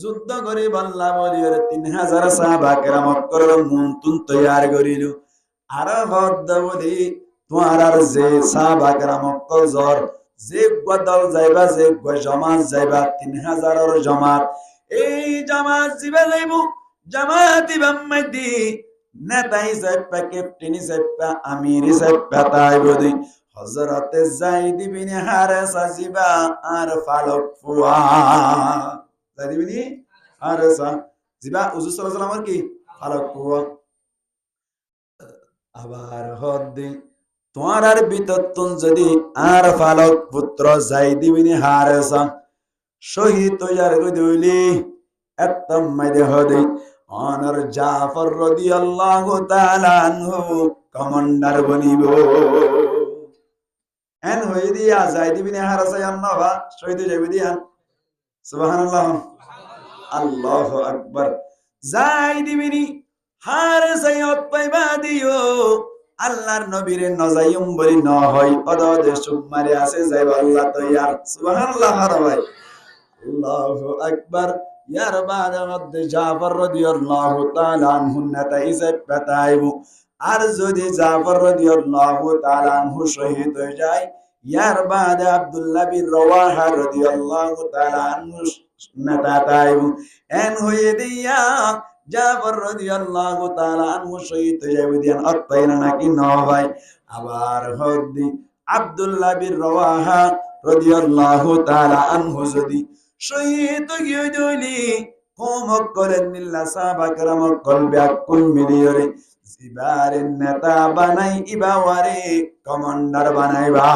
যুদ্ধ করে বললা বলির 3000 সাহাবা کرام কলর মুনতুন তৈয়ার করিল আর হদ বলি তোমার আর যে সাহাবা کرام কল জর যে বদল যাইবা যে জামাত যাইবা 3000 এর জামাত এই জামাত জিবা যাইবো জামাত ইবাম্মদি নেতাই সাহেব ক্যাপ্টেন সাহেব আমির সাহেব তাই বদি হযরত যায়েদ বিন হারেসা জিবা আর ফালক ফুয়া যায়েদ বিন হারেসা জিবা হুজুর সাল্লাল্লাহু আলাইহি ওয়াসাল্লাম কি ফালক ফুয়া আবার হদ্দি তোমার আর বিতত্তন যদি আর ফালক পুত্র যায়েদ বিন হারেসা শহীদ তৈয়ার করে দিলি একদম মাইদে হদে অনর জাফর রাদিয়াল্লাহু তাআলা আনহু কমান্ডার বনিব এন হই দিয়া যায়েদ বিন হারেসা আন্নাবা শহীদ যাবে দিয়া সুবহানাল্লাহ আল্লাহু আকবার যায়েদ বিন হারেসা পাইবা দিও আল্লাহর নবীর নজাইম বলি ন হয় অদদে সুমারে আছে যাইবা আল্লাহ তৈয়ার সুবহানাল্লাহ ভাই আল্লাহু আকবার ইয়ার বাদ জাফর রাদিয়াল্লাহু তাআলা আনহু নাতাইজে পাতাইবু আর যদি জাফর রাদিয়াল্লাহু তাআলা আনহু শহীদ হয়ে যায় ইয়ার বাদ আব্দুল্লাহ বিন রাওয়াহা রাদিয়াল্লাহু তাআলা আনহু নাতাইবু এন হয়ে দিয়া জাফর রাদিয়াল্লাহু তাআলা আনহু শহীদ হয়ে যাবে দিন অতইনা নাকি ন ভাই আবার হদি আব্দুল্লাহ বিন রাওয়াহা রাদিয়াল্লাহু তাআলা আনহু যদি শহীদ হয়ে গইলি কম করেন নিল্লা সাহাবা کرام কলবে কুল মিলিয়রে জিবারের নেতা বানাই ইবাওয়ারে কমান্ডার বানাইবা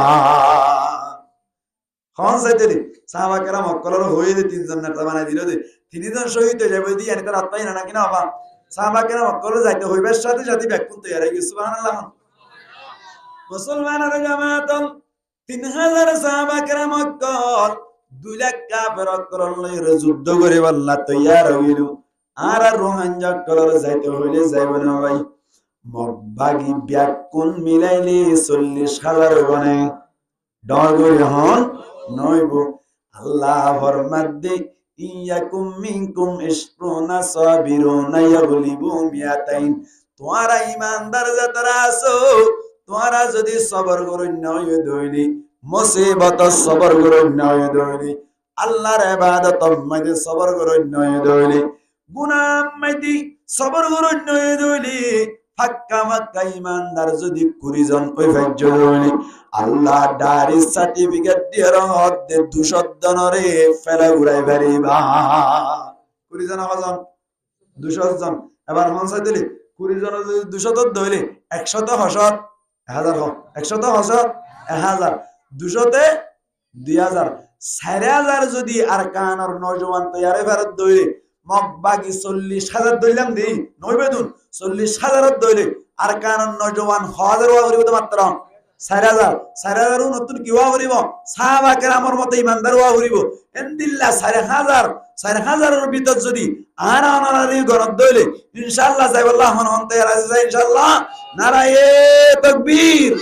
হন সাইতেলি সাহাবা کرام কলর হয়ে দি তিনজন নেতা বানাই দিল দে তিনজন শহীদ হয়ে যাবে দি আর তার আত্মাই না কিনা বাবা সাহাবা کرام কলর যাইতে হইবার সাথে সাথে ব্যাকুল তৈয়ার হয়ে গেছে সুবহানাল্লাহ মুসলমানের জামাতল 3000 সাহাবা کرام কল 2 লাখ কাফের করলের যুদ্ধ করে আল্লাহ তৈয়ার হইল আর রোহানজা কলর যাইতে হইলে যাইবে না ভাই মগবাগি ব্যাকুল মিলাইলে 40000 বনে ডগরে হন নইব আল্লাহ ফরমাদে ইয়াকুম মিনকুম ইশরুনা সাবিরুনা ইয়াগলিবু মিয়াতাইন তোমরা ঈমানদার যারা আছো তোমরা যদি সবর করো নয় দইলি মুসিবত সবর করুন নয় দইলি আল্লাহর ইবাদত মাঝে সবর করুন নয় দইলি গুনাহ মাইদি সবর করুন নয় দইলি ফাক্কা মাক্কা ইমানদার যদি কুড়িজন ওই ভাজ্য দইলি আল্লাহ দারি সার্টিফিকেট দিয়ে হদ্দে 200 জনরে ফেলা উড়াই পারিবা কুড়িজন হজন 200 জন এবার মন চাই দিলি 20 জন যদি 200 দইলি 100 হসত 1000 হ 100 হসত 1000 200 2000 4000 যদি আর কানার নওজওয়ান তৈয়ারে ফেরত দইলে মগবাগি 40000 দইলাম দি নইবেদুন 40000 দইলে আর কানার নওজওয়ান 1000 ওয়া করিব মাত্র 4000 নতুন কি ওয়া করিব সাহাবা কেরামের মত ইমানদার ওয়া করিব এন্দিল্লাহ 4000 এর ভিতর যদি আর আনারি গরত দইলে ইনশাআল্লাহ যাই আল্লাহ মন হন তৈয়ার আছে ইনশাআল্লাহ নারায়ে তাকবীর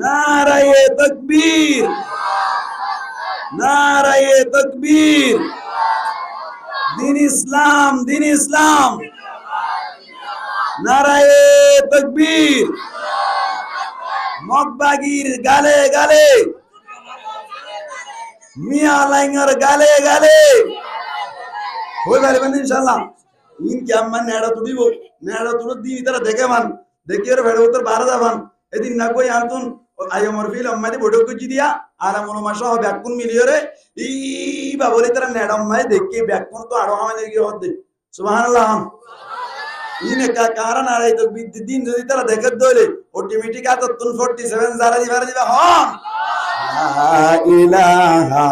নারায়ে তাকবীর নারায়ে তাকবীর দিন ইসলাম নারায়ে তাকবীর মগবাগির গালে গালে মিয়া লাইঙ্গার গালে গালে হয়ে পারবেন ইনশাআল্লাহ ইন কি আম্মা নেড়া তুড়িব নেড়া তুড় দি তারা দেখে মান দেখি আর ভেড় উত্তর বারা যাবান এদিন না কই আনতুন আইয়মর ফিল আম্মাদি বড় কুচি দিয়া আর মনো মাসা হবে ব্যাকুন মিলিয়রে ই বাবলি তারা নেড়া আম্মাই দেখি ব্যাকুন তো আরো আমাদের কি হচ্ছে সুবহানাল্লাহ ইনে কা কারণ আর এই তো দিন যদি তারা দেখে দইলে অটোমেটিক আততুন 47 জারা দিবা হন লা ইলাহা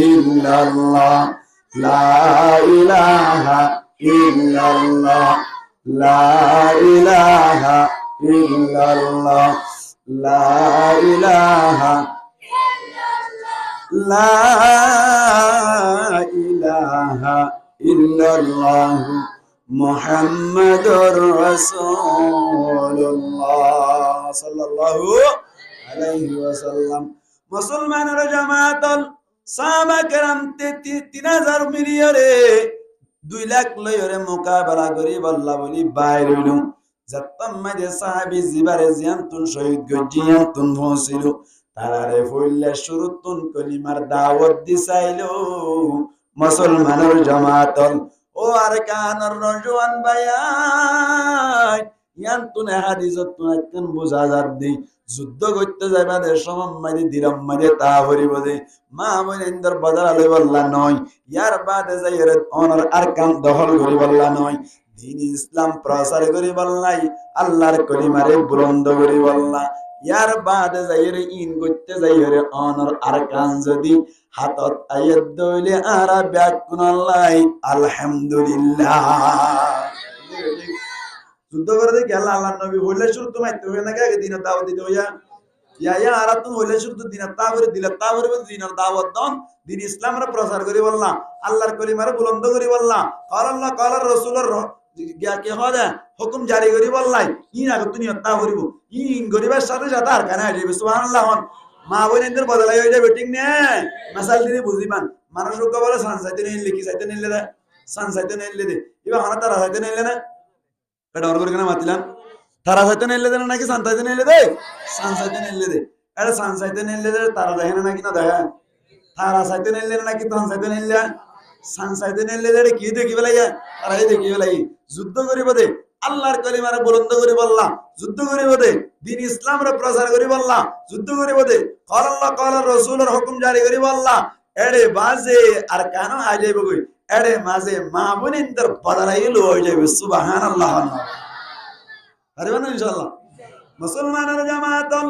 ইল্লাল্লাহ লা ইলাহা ইল্লাল্লাহ লা ইলাহা ইল্লাল্লাহ লা ইলাহা লা ইলাহা ইল্লাল্লাহ মুহাম্মাদুর রাসূলুল্লাহ সাল্লাল্লাহু আলাইহি ওয়াসাল্লাম মুসলমানের জামাতল সাহাবা কেরাম 3000 মিলিয়রে 2 লাখ লয়রে মোকাবেলা করি বল্লা বলি বাইরে হইল যাত্তাম মাঝে সাহাবী জিবারে জিয়ান্তুন শহীদ গজিয়ান্তুন ফসিল তারারে ফইল্লা শুরুতুন কলিমার দাওয়াত দিছাইলো মুসলমানের জামাতল ও আর কানার নজওয়ান ভাইয়াই ইয়ান্তুন হাদিসত তুন বুঝা যাদ্দি যুদ্ধ করতে যাইবা দে সমম মারি দিরাম মারি তা হরিব দে মা মইন্দর বদলালে বললা নয় ইয়ার বাদে যাইরে অনর আরকান দখল করি বললা নয় দিন ইসলাম প্রচার করি বললাই আল্লাহর কলিমারে বুলন্দ করি বললা ইয়ার বাদে যাইরে ইন করতে যাইরে অনর আরকান যদি হাতত আয়াত দইলে আর ব্যাকুনাল্লাই আলহামদুলিল্লাহ যুদ্ধ করে দেখি আল্লাহ আল্লাহ নবী হইলে শুরু তো মাইতে হই না আগে দিন দাওয়াত দিতে হইয়া ইয়া আর তুমি হইলে শুরু তো দিন তাওরে দিলে তাওরে দিনের দাওয়াত দন দিন ইসলামের প্রচার করি বললাম আল্লাহর কলিমারে বুলন্দ করি বললাম আল্লাহ কালার রাসূলের গিয়া কে হদা হুকুম জারি করি বললাই ইন আগে তুমি তা করিব ইন গরিবের সাথে সাথে আর কানা যাবে সুবহানাল্লাহ মা বোনদের বদলাই হয়ে যাবে ঠিক না মাসাল দিনে বুঝিবান মানুষ বলে সানসাইতে নিলে কি চাইতে নিলে দে সানসাইতে নিলে দে এবার হানা তারা চাইতে নিলে না এটা অর করে কেন মাতিলাম তারা চাইতে নিলে দে নাকি সানসাইতে নিলে দে সানসাইতে নিলে দে এটা সানসাইতে নিলে দে তারা দেখে না নাকি না দেখে তারা চাইতে নিলে নাকি সানসাইতে নিলে সানসাইতে নিলে দে কি দেখি বেলাইয়া তারাই দেখি বেলাই যুদ্ধ করিব দে আল্লাহর কলিমারে বুলন্দ করে বললাম যুদ্ধ করিব দে দ্বীন ইসলামের প্রচার করি বললাম যুদ্ধ করিব দে কল আল্লাহ কল রাসূলের হুকুম জারি করি বললাম এড়ে বাজে আর কানো আ যাইব কই এড়ে মাঝে মা বোনদের বদলাইলো হয়ে যাবে সুবহানাল্লাহ পারবেন ইনশাআল্লাহ মুসলমানের জামাতল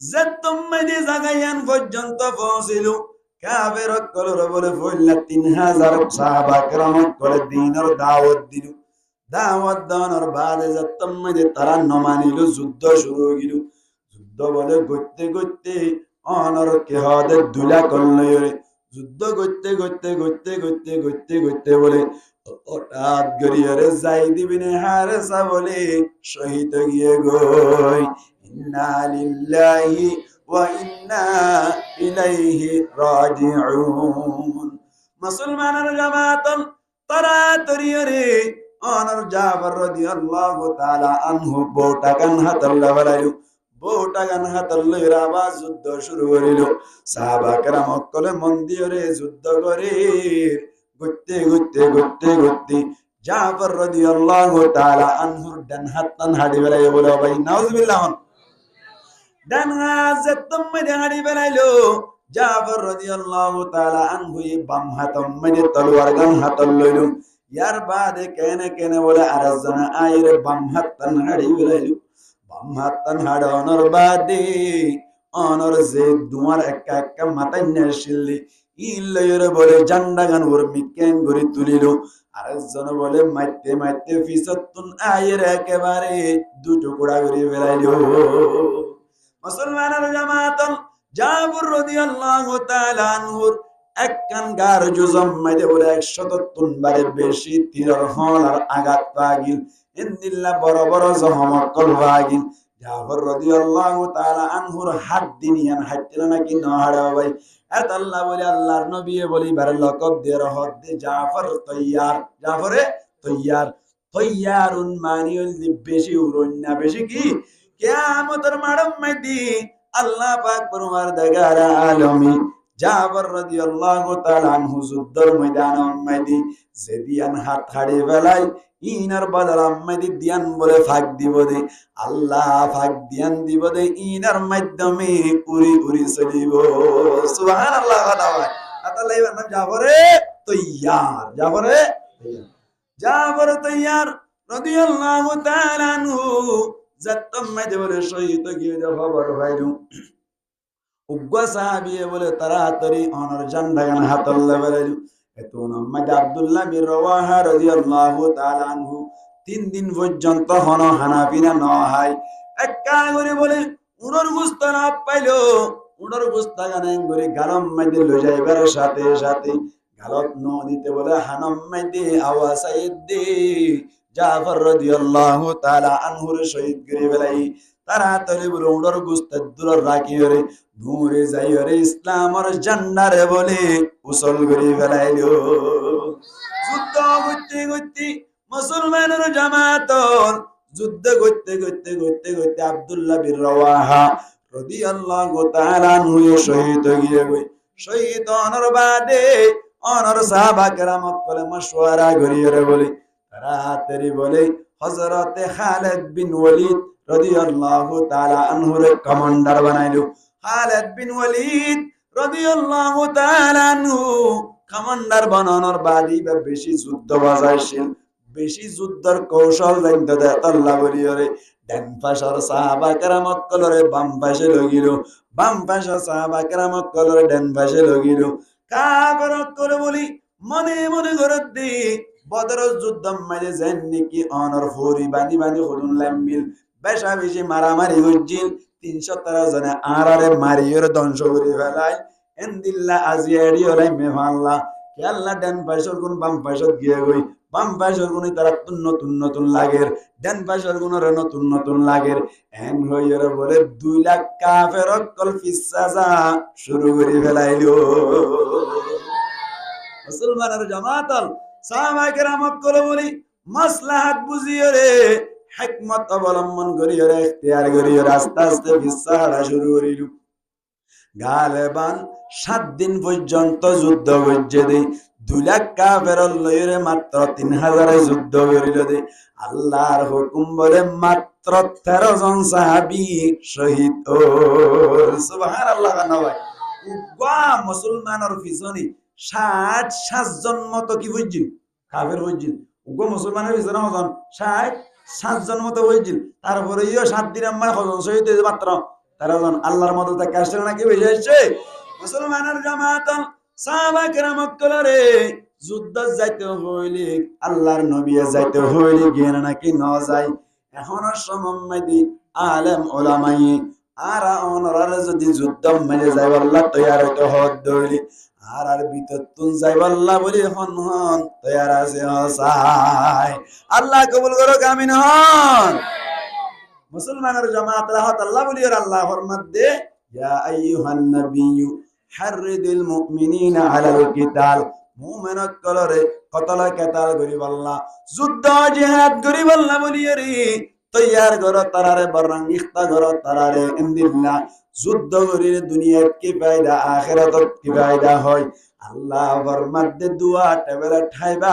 যেতুম মেদি জাগায়ান পর্যন্ত পৌঁছিলো কাফের কলর বলে ফইল্লা 3000 সাহাবা کرام করে দ্বীনের দাওয়াত দিল দাওয়াত দানোর বাদে যেতুম মেদি তারা নমানিল যুদ্ধ শুরু হইল যুদ্ধ বলে গইতে গইতে অনর কে হদে দুলা করলরে যুদ্ধ গইতে গইতে গইতে গইতে গইতে গইতে বলে হঠাৎ গরিয়রে যাইদ ইবনে হারেসা বলে শহীদ গিয়ে গই ইন্না লিল্লাহি ওয়া ইন্না ইলাইহি রাজিউন মুসলমানের জামাতন তারা তরিয়রে অনর জাফর রাদিয়াল্লাহু তাআলা আনহু বোটা কান হাতাল্লা বলাইলো বহুটা গান হাতল লইরা আবার যুদ্ধ শুরু করিল। সাহাবা কেরাম সকলে মন দিয়ে যুদ্ধ করে ঘুরতে ঘুরতে ঘুরতে ঘুরতে জাফর রাদিয়াল্লাহু তাআলা আনহুর ডান হাত টান হাড়ি বেলায় বলে ভাই নাউজুবিল্লাহ ডান হাত যেতম মেরে হাড়ি বেলাইলো। জাফর রাদিয়াল্লাহু তাআলা আনহু বাম হাত মেরে তলোয়ার গান হাতল লইল। ইয়ার বাদে কেনে কেনে বলে আরেকজন আইরে বাম হাত টান হাড়ি বেলাইলো। বাম হাত টান হাড়ানোর বাদে অনর যে দুয়ার একা একা মাথায় নেশিলি ইল্লয়রে বলে জান্ডা গান ওর মিকেন গড়ি তুলিল। আরেকজন বলে মাইতে মাইতে ফিসতুন আয়ের একেবারে দু টুকরা করে ফেলাইল। মুসলমানের জামাত জাফর রাদিয়াল্লাহু তাআলা আনহুর একখান গার জুজম মাইতে বলে 173 বারে বেশি তীরের হলার আঘাত পাগিল। ইন্দিল্লাহ বড় বড় জহমত কল পাগিল। জাফর রাদিয়াল্লাহু তাআলা আনহুর হাত দিনিয়ান হাইতলা নাকি নহাড়া ভাই এত আল্লাহ বলে আল্লাহর নবী বলি বার লকব দে রহত দে জাফর তৈয়ার। জাফরে তৈয়ার। তৈয়ারুন মানিউল বেশি উড়ন না বেশি কি কিয়ামতের মাড়ম মাইদি আল্লাহ পাক পরওয়ারদিগার আলামিন জাফর রাদিয়াল্লাহু তাআলা আনহু যুদ্ধের ময়দানে মাইদি যেদিয়ান হাত হাড়ি বেলাই ইনার বদলা মাইদি দিয়ান বলে ফাঁক দিব দে আল্লাহ ফাঁক দিয়ান দিব দে ইনার মাধ্যমে উড়ি উড়ি চলিব। সুবহানাল্লাহ। আল্লাহ এর নাম জাফরে তৈয়ার। জাফরে জাফর তৈয়ার রাদিয়াল্লাহু তাআলা আনহু যতম মাইদি বলে শহীদ গিয়ে খবর পাইলু। উগ্র সাহাবী বলে তাড়াতাড়ি অনর জান্ডা গান হাতল বেলাইলু। এতন মাইদি আব্দুল্লাহ বিন রাওয়াহা রাদিয়াল্লাহু তাআলা আনহু 3 দিন পর্যন্ত হন হানাফিনা ন হয় একা করে বলে উড়র গুস্ত না পাইলো। উড়র গুস্ত গানে করে গালম মাইদি লই যাইবার সাথে সাথে গালত নদীতে বলে হানম মাইদি আওয়াজ দে জাফর রাদিয়াল্লাহু তাআলা আনহুর শহীদ করে বেলাই। তাড়াতাড়ি বলে উড়র গুস্ত দূর রাখি রে দূরে যাই রে ইসলামর জান্ডারে বলে উসল করে ফেলাইলো। যুদ্ধ করতে করতে মুসলমানের জামাত যুদ্ধ করতে করতে করতে করতে আব্দুল্লাহ বিন রাওয়াহা রাদিয়াল্লাহু তাআলা আনহু শহীদ হয়ে গই। শহীদ হওয়ার বাদে অনর সাহাবা কেরাম সকলে মশওয়ারা করিয়ে বলে তাড়াতাড়ি বলে হযরতে খালিদ বিন ওয়ালিদ রাদিয়াল্লাহু তাআলা আনহুর কমান্ডার বানাইলো। খালিদ বিন ওয়ালিদ রাদিয়াল্লাহু তাআলা আনহু কমান্ডার বানানোর বাদে বেশি যুদ্ধ বাজাইছিল। বেশি যুদ্ধের কৌশল জানতে দেয় আল্লাহ বলিয়রে ডান পাশের সাহাবা কেরাম সকলে বাম পাশে লগিল। বাম পাশের সাহাবা কেরাম সকলে ডান পাশে লগিল। কাফের সকলে বলি মনে মনে করে দি বদরের যুদ্ধ মাঝে যেন নাকি অনর ফরি বানি বানি হলুন লাম্বিল বেশা বেশি মারামারি হচ্ছিল। 313 জনে আরারে মারিয়র ধ্বংস করে ফেলায়। এন্দিল্লা আজিয়ারি ওলাই মেভাল্লা কে আল্লাহ ডান পাশের কোন বাম পাশের গিয়ে গই বাম পাশের কোন তারা নতুন নতুন লাগের ডান পাশের কোন নতুন নতুন লাগের এন হইরে বলে 2 লাখ কাফের কল ফিসাজা শুরু করে ফেলাইলো। মুসলমানের জামাত সাহাবা কেরাম সকলে বলি মাসলাহাত বুঝিয়ে রে হিকমত অবলম্বন করিয়ে রে ইখতিয়ার করিয়ে আস্তে আস্তে ফিসাড়া শুরু করিল। গালেবান 7 দিন পর্যন্ত যুদ্ধ করছে দে 2 লাখ কাফের লইরে মাত্র 3000 যুদ্ধ করিল দে। আল্লাহর হুকুম বলে মাত্র 13 জন সাহাবী শহীদ হল। সুবহানাল্লাহ। ভাই উগ্র মুসলমানের পিছনে 60 জন মতো কি হইছিল কাফের হইছিল। উগ্র মুসলমানের পিছনে হজন 60 জন মতো হইছিল। তারপরে 7 দিন আমার হজন শহীদ হয়েছে মাত্র 13 জন। আল্লাহর মতো তা কাছে নাকি বেশি আসছে। মুসলমানের জামাত সাহাবা কেরাম সকলে যুদ্ধ যাইতে হইলে আল্লাহর নবী যাইতে হইলে গিয়ে নাকি ন যায়। এখন সময় দি আলেম ওলামাই আর অনরারে যদি যুদ্ধ মেলে যাই আল্লাহ তৈয়ার হইতে হদ দইলি আর ভিতর তুন যাই আল্লাহ বলি হন হন তৈয়ার আছে হসাই। আল্লাহ কবুল করো আমিন হন। মুসলমানের জামাত রাহত আল্লাহ বলি আর আল্লাহর মধ্যে ইয়া আইয়ুহান নাবিয়্যু হাররিদিল মুমিনিনা আলাল কিতাল মুমিনত কলরে কতলা কেতাল গরিব আল্লাহ যুদ্ধ জিহাদ গরিব আল্লাহ বলি রে তৈয়ার করো তারারে বরং ইখতা করো তারারে ইনদিল্লাহ যুদ্ধ করির দুনিয়াত কি ফায়দা আখিরাতত কি ফায়দা হয় আল্লাহ ফরমাতে দুয়া টেবলে ঠাইবা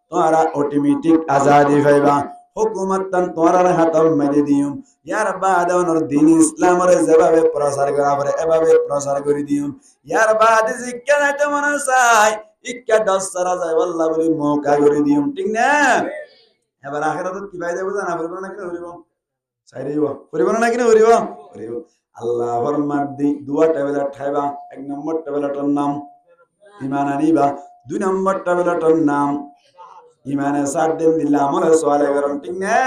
তোরা অটোমেটিক আজাদি পাইবা হুকুমত তান তোরার হাতম মেরে দিউম ইয়ার বাদ অনর দিন ইসলামের যেভাবে প্রচার করা পারে এভাবে প্রচার করে দিউম ইয়ার বাদ জিজ্ঞা নাইতে মনে চাই ইক্কা দশ সারা যায় আল্লাহ বলি মৌকা করে দিউম ঠিক না এবার আখিরাতত কি ফায়দা বুঝা না বলবো না কেন বলিব চাইরিব করিব না কিনা করিব করিব আল্লাহ ফরমান দি দুয়া টেবিল ঠাইবা এক নম্বর টেবিলটার নাম ঈমান আনিবা দুই নম্বর টেবিলটার নাম ঈমানে সাত দিন দিলা আমলে সোয়ালে করন ঠিক না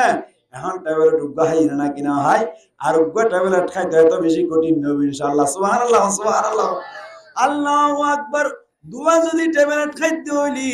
এখন টেবিল টুকবা হাই না কিনা হাই আর উগ্র টেবিল খাইতে এত বেশি কঠিন নবী ইনশাআল্লাহ সুবহানাল্লাহ সুবহানাল্লাহ আল্লাহু আকবার দুয়া যদি টেবিল খাইতে হইলি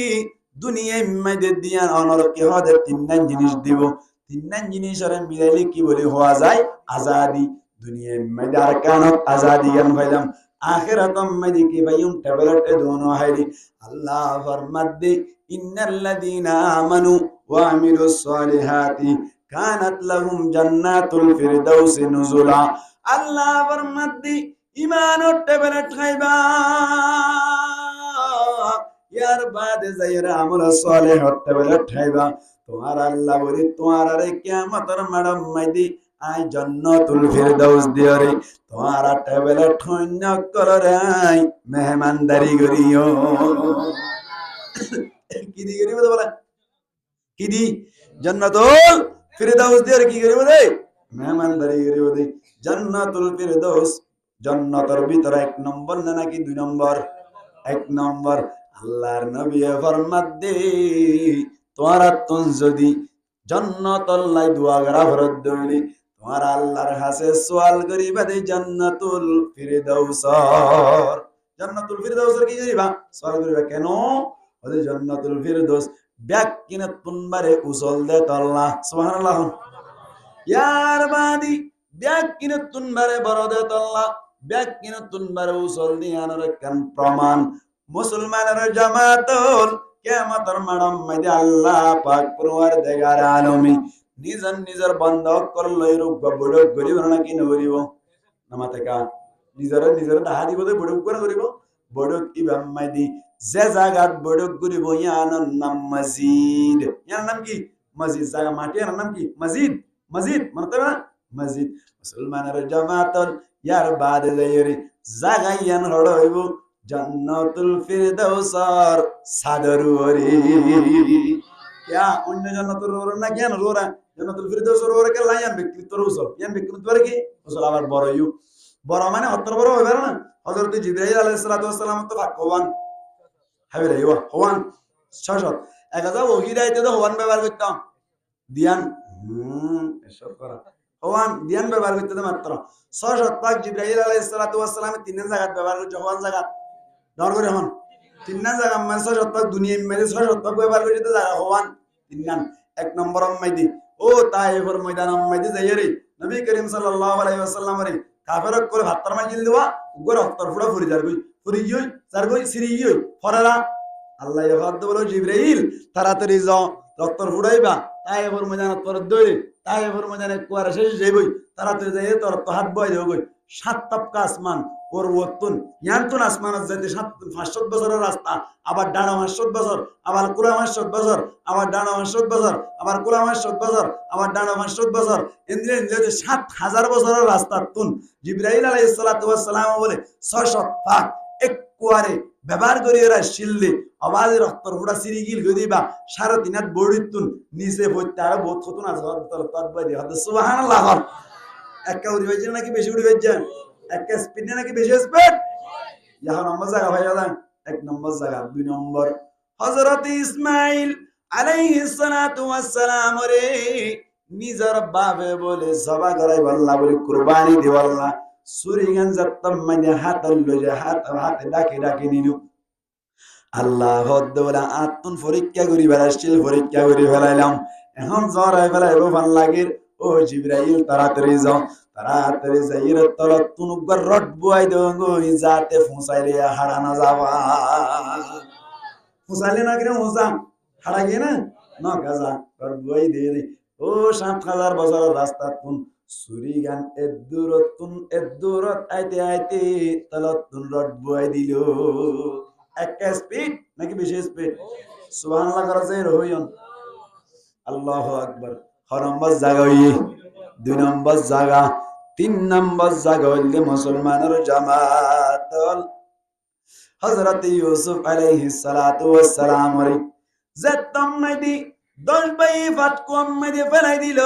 দুনিয়ায় মধ্যে দিয়া অনরকে হদের তিনটা জিনিস দিব তিনটা জিনিসের মিলাইলে কি বলে হওয়া যায় আজাদি দুনিয়ায় মধ্যে আর কানত আজাদি জ্ঞান পাইলাম আখিরাতম মধ্যে কি ভাইম টেবলেটে দোনো হাইলি আল্লাহ ফরমাদে ইন্নাল্লাযীনা আমানু ওয়া আমিলুস সালিহাতি কানাত লাহুম জান্নাতুল ফিরদাউস নুজুলা আল্লাহ ফরমাদে ঈমানত টেবলেট খাইবা ইয়ার বাদে যাইরা আমল সালেহ হতে বলে ঠাইবা তোমার আল্লাহ বলি তোমার আরে কিয়ামতের মাডম মাইদি আই জান্নাতুল ফিরদাউস দিয়ারে তোমার টেবিলে ঠন্য করে মেহমানদারি করিও কি দি করিব বলে কি দি জান্নাতুল ফিরদাউস দিয়ারে কি করিব দে মেহমানদারি করিব দে জান্নাতুল ফিরদাউস জান্নাতের ভিতরে এক নম্বর না নাকি দুই নম্বর এক নম্বর আল্লাহর নবী ফরমাত দে তোরা তুন যদি জান্নাতুল লাই দোয়া করা ফরজ দইলি তোমার আল্লাহর কাছে সওয়াল করিবা দে জান্নাতুল ফিরদাউসর জান্নাতুল ফিরদাউসর কি করিবা সওয়াল করিবা কেন ওই জান্নাতুল ফিরদাউস ব্যাকিনা তুনবারে উসল দে আল্লাহ সুবহানাল্লাহ ইয়ার বাদি ব্যাকিনা তুনবারে বড় দে আল্লাহ ব্যাকিনা তুনবারে উসল দিয়ানোর কান প্রমাণ মুসলমানের জামাতুল কিয়ামতের মাডম মাইদে আল্লাহ পাক পরওয়ারদিগার আলামিন নিজের নিজের বন্ধক করলই রূপ বড় গরিব নাকি নগরিব নামাতেকা নিজের নিজের দাহা দিব দে বড় করে করিব বড় ইমাম মাইদি যে জায়গাত বড় গরিব ইয়ানোর নাম মসজিদ ইয়ার নাম কি মসজিদ জায়গা মাটির নাম কি মসজিদ মসজিদ মানে না মসজিদ মুসলমানের জামাতুল ইয়ার বাদে যাইরি জায়গা ইয়ান হড়ইব জান্নাতুল ফিরদাউসর সাদরুরি क्या अन्य জান্নাতুল ওর না জ্ঞান ওরা জান্নাতুল ফিরদাউসর ওর কে লাইন বিক্রি তোর উসল ইয়ান বিক্রি তোর কি উসল আবার বড় ইউ বড় মানে অত্র বড় হবে না হযরত জিবরাইল আলাইহিস সালাতু ওয়াস সালাম তো ভগবান হাবিরে ইয়া হওয়ান শাশত একাদা ওহি দাইতে তো হওয়ান ব্যবহার করতাম দিয়ান এসব করা হওয়ান দিয়ান ব্যবহার করতে তো মাত্র শাশত পাক জিবরাইল আলাইহিস সালাতু ওয়াস সালাম তিন জায়গা ব্যবহার করতে হওয়ান জায়গা দর করে হন তিন জায়গা মানে শাশত দুনিয়া মেরে শাশত ব্যবহার করতে জায়গা হওয়ান তিন এক নম্বর মাইদি ও তাইফের ময়দান মাইদি যাইরে নবী করিম সাল্লাল্লাহু আলাইহি ওয়াসাল্লাম রে কাফেরক করে ভাতর মাইল দেওয়া উগর হত্তর ফুড়া ফুরি যার গই ফুরি গই যার গই সিরি গই ফরারা আল্লাহ ইয়াফাদ বলো জিবরাইল তাড়াতাড়ি যাও হত্তর ফুড়াইবা তাইফের ময়দান তোর দইরে তাইফের ময়দানে কোয়ার শেষ যাইবই তাড়াতাড়ি যাই তোর তো হাত বয় দেও গই সাত তাপকা আসমান ওর ওতুন ইয়ান্তুন আসমানত যাইতে 500 বছরের রাস্তা আবার ডানা 500 বছর আবার কুলা 500 বছর আবার ডানা 500 বছর আবার কুলা 500 বছর আবার ডানা 500 বছর ইন্দ্রিয় যাইতে 7000 বছরের রাস্তা তুন জিবরাইল আলাইহিস সালাতু ওয়াস সালাম বলে 600 পাক এক কুয়ারে ব্যবহার করি এরা শিললে আওয়াজে রক্তর ফুটা সিরি গিল গদিবা 3.5 হাত বড়িতুন নিচে হইতে আর বহুত কতন আছে ততবাই দি হাতে সুবহানাল্লাহ একটা উড়ি বাইছে নাকি বেশি উড়ি বাইছে একটা স্পিড নাকি বেশি স্পিড এখন নম্বর জায়গা ভাই দাদা এক নম্বর জায়গা দুই নম্বর হযরত ইসমাঈল আলাইহিস সালাতু ওয়াস সালাম রে নিজের বাবে বলে জবা করাই আল্লাহ বলে কুরবানি দিব আল্লাহ সুরিগান যাত্তম মানে হাত লয়ে হাতে ডাকে ডাকে নিলু আল্লাহ হদ্দওয়ালা আত্মন পরীক্ষা করি বেলাশিল পরীক্ষা করি ফেলাইলাম এখন জ্বর আই ফেলাইবো ভাল লাগের ও জিবরাইল তাড়াতাড়ি যাও তাড়াতাড়ি যাইর তলত তুনুগর রড বুয়াই দেবো যাতে ফুসাইলে হারানো যাবা ফুসাইলে না কিনা মুসা হারা গিয়ে না গাজা রড বুয়াই দিয়ে দে ও 7,000 বছরের রাস্তা তুন সুরি গান এদূরত আইতে আইতে তলত তুন রড বয় দিল একটা স্পিড নাকি বেশি স্পিড সুবহানাল্লাহ করা যায় রহইন আল্লাহু আকবার ছ নম্বর জায়গা হই 2 নম্বর জায়গা 3 নম্বর জায়গা হইলে মুসলমানের জামাত হযরত ইউসুফ আলাইহিস সালাতু ওয়াস সালাম রে যেতম মাইদি 10 ভাই ফাটকো মাইদি ফেলাই দিল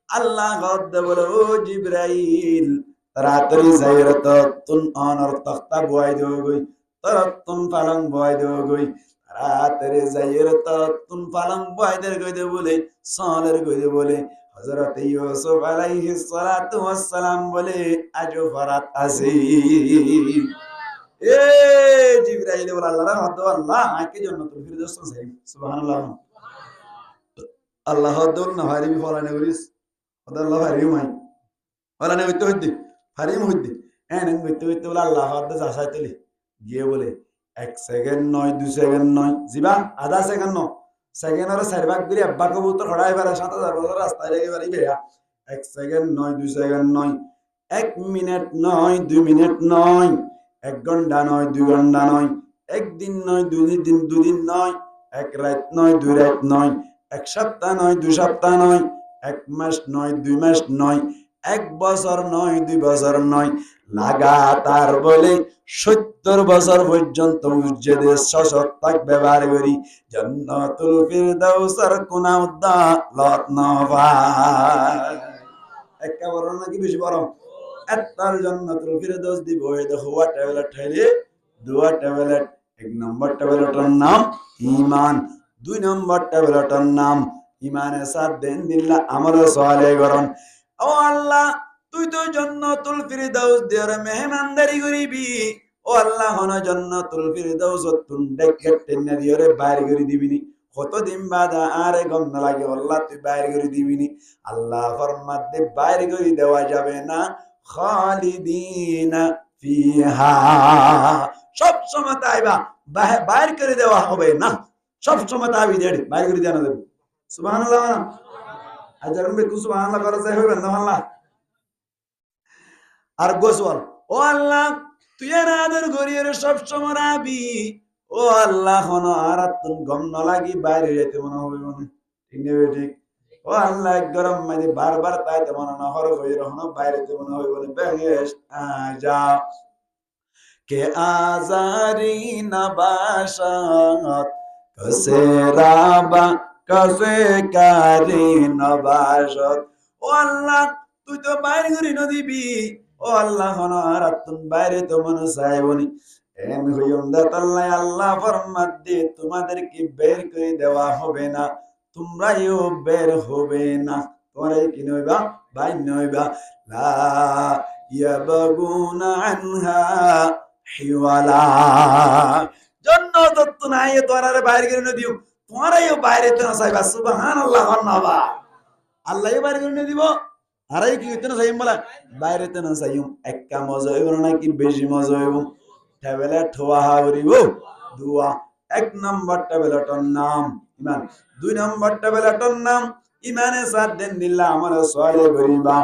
আল্লাহ গদ বলে ও জিবরাইল তাড়াতাড়ি যাইরত তুন অনর তখতা বয় দিও গই তরতুন পালং বয় দিও গই তাড়াতাড়ি যাইরত তুন পালং বয় দের গই দে বলে সলের গই দে বলে হযরত ইউসুফ আলাইহিস সালাতু ওয়াস সালাম বলে আজো ফরাত আসি এ জিবরাইল বলে আল্লাহ হদ আল্লাহ আকে জান্নাতুল ফিরদাউস চাই সুবহানাল্লাহ আল্লাহ দল না হারি ফলানে করিস আল্লাহ হারি মাই ফলানে হইতে হইতে হারি হইতে এনে হইতে হইতে বলে আল্লাহ হদ যাসাইতলি গিয়ে বলে 1 সেকেন্ড নয় 2 সেকেন্ড নয় জিবা আধা সেকেন্ড ন সেকেন্ড আর 4 ভাগ করে আব্বা কবুতর হড়াই বেড়া 7,000 বছর রাস্তায় লেগে বাড়ি বেয়া 1 সেকেন্ড নয় 2 সেকেন্ড নয় 1 মিনিট নয় 2 মিনিট নয় 1 ঘন্টা নয় 2 ঘন্টা নয় 1 দিন নয় 2 দিন 2 দিন নয় 1 রাত নয় 2 রাত নয় 1 সপ্তাহ নয় 2 সপ্তাহ নয় 1 মাস নয় 2 মাস নয় 1 বছর নয় 2 বছর নয় লাগাতার বলে 70 বছর পর্যন্ত উজ্জেদের সশক্তাক ব্যবহার করি জান্নাতুল ফিরদাউসের কোনা উদ্দালত নবা একটা বড় নাকি বেশি বড় এত্তার জান্নাতুল ফিরদাউস দিব এই দেখো ওয়া ট্যাবলেট খাইলে দুয়া ট্যাবলেট 1 নম্বর ট্যাবলেটের নাম ঈমান 2 নম্বর ট্যাবলেটের নাম ঈমানের সাথ দেন দিল্লাহ আমল সালেহ করন ও আল্লাহ তুই তো জান্নাতুল ফিরদাউস দেয়ার মেহমানদারি করিবি ও আল্লাহ হন জান্নাতুল ফিরদাউস তুন ডেকে টেনে দিওরে বাইরে করে দিবিনি কতদিন বাদ আরে গম না লাগে আল্লাহ তুই বাইরে করে দিবিনি আল্লাহ ফরমাত দে বাইরে করে দেওয়া যাবে না খালিদিনা ফিহা সব সময় তাইবা বাইরে করে দেওয়া হবে না সব সময় তাইবি দেড় বাইরে করে দেওয়া যাবে সুবহানাল্লাহ আজারুম বে সুবহানাল্লাহ করা যায় হবে না আল্লাহ আর গোসওয়াল ও আল্লাহ তুই আনাদের গরিয়ের সব সময় রাবি ও আল্লাহ হন আর তুন গম ন লাগি বাইরে যেতে মনে হবে মনে ঠিক নেবে ঠিক ও আল্লাহ গরম মানে বারবার তাইতে মনে না হর হয়ে রহন বাইরে যেতে মনে হবে বলে বেশ যা কে আজারি নবাশাত কসে রাবা কসে কারি নবাশাত ও আল্লাহ তুই তো বাইরে করি নদীবি ও আল্লাহ হন আর তুন বাইরে তো মনে চাইবনি এন হইন্দা তাল্লাই আল্লাহ ফরমাত দিয়ে তোমাদেরকে বের করে দেওয়া হবে না তোমরাও বের হবে না তোমরাই কি নইবা বাই নইবা লা ইয়াবগুনা আনহা হিওয়ালা জান্নাত তো নাই তোরারে বাইরে করে নদিও তোমরাও বাইরে তো চাইবা সুবহানাল্লাহ আল্লাহ আল্লাহই বাইরে করে দিব আরাই কি হইতো না চাইম বলা বাইরে তো না চাইম একটা মজা হইব না কি বেশি মজা হইব ট্যাবলেট হওয়া হরিব দুয়া 1 নম্বর ট্যাবলেটের নাম ঈমান 2 নম্বর ট্যাবলেটের নাম ঈমানে সাথ দেন দিল্লাহ আমার সালে গরিবা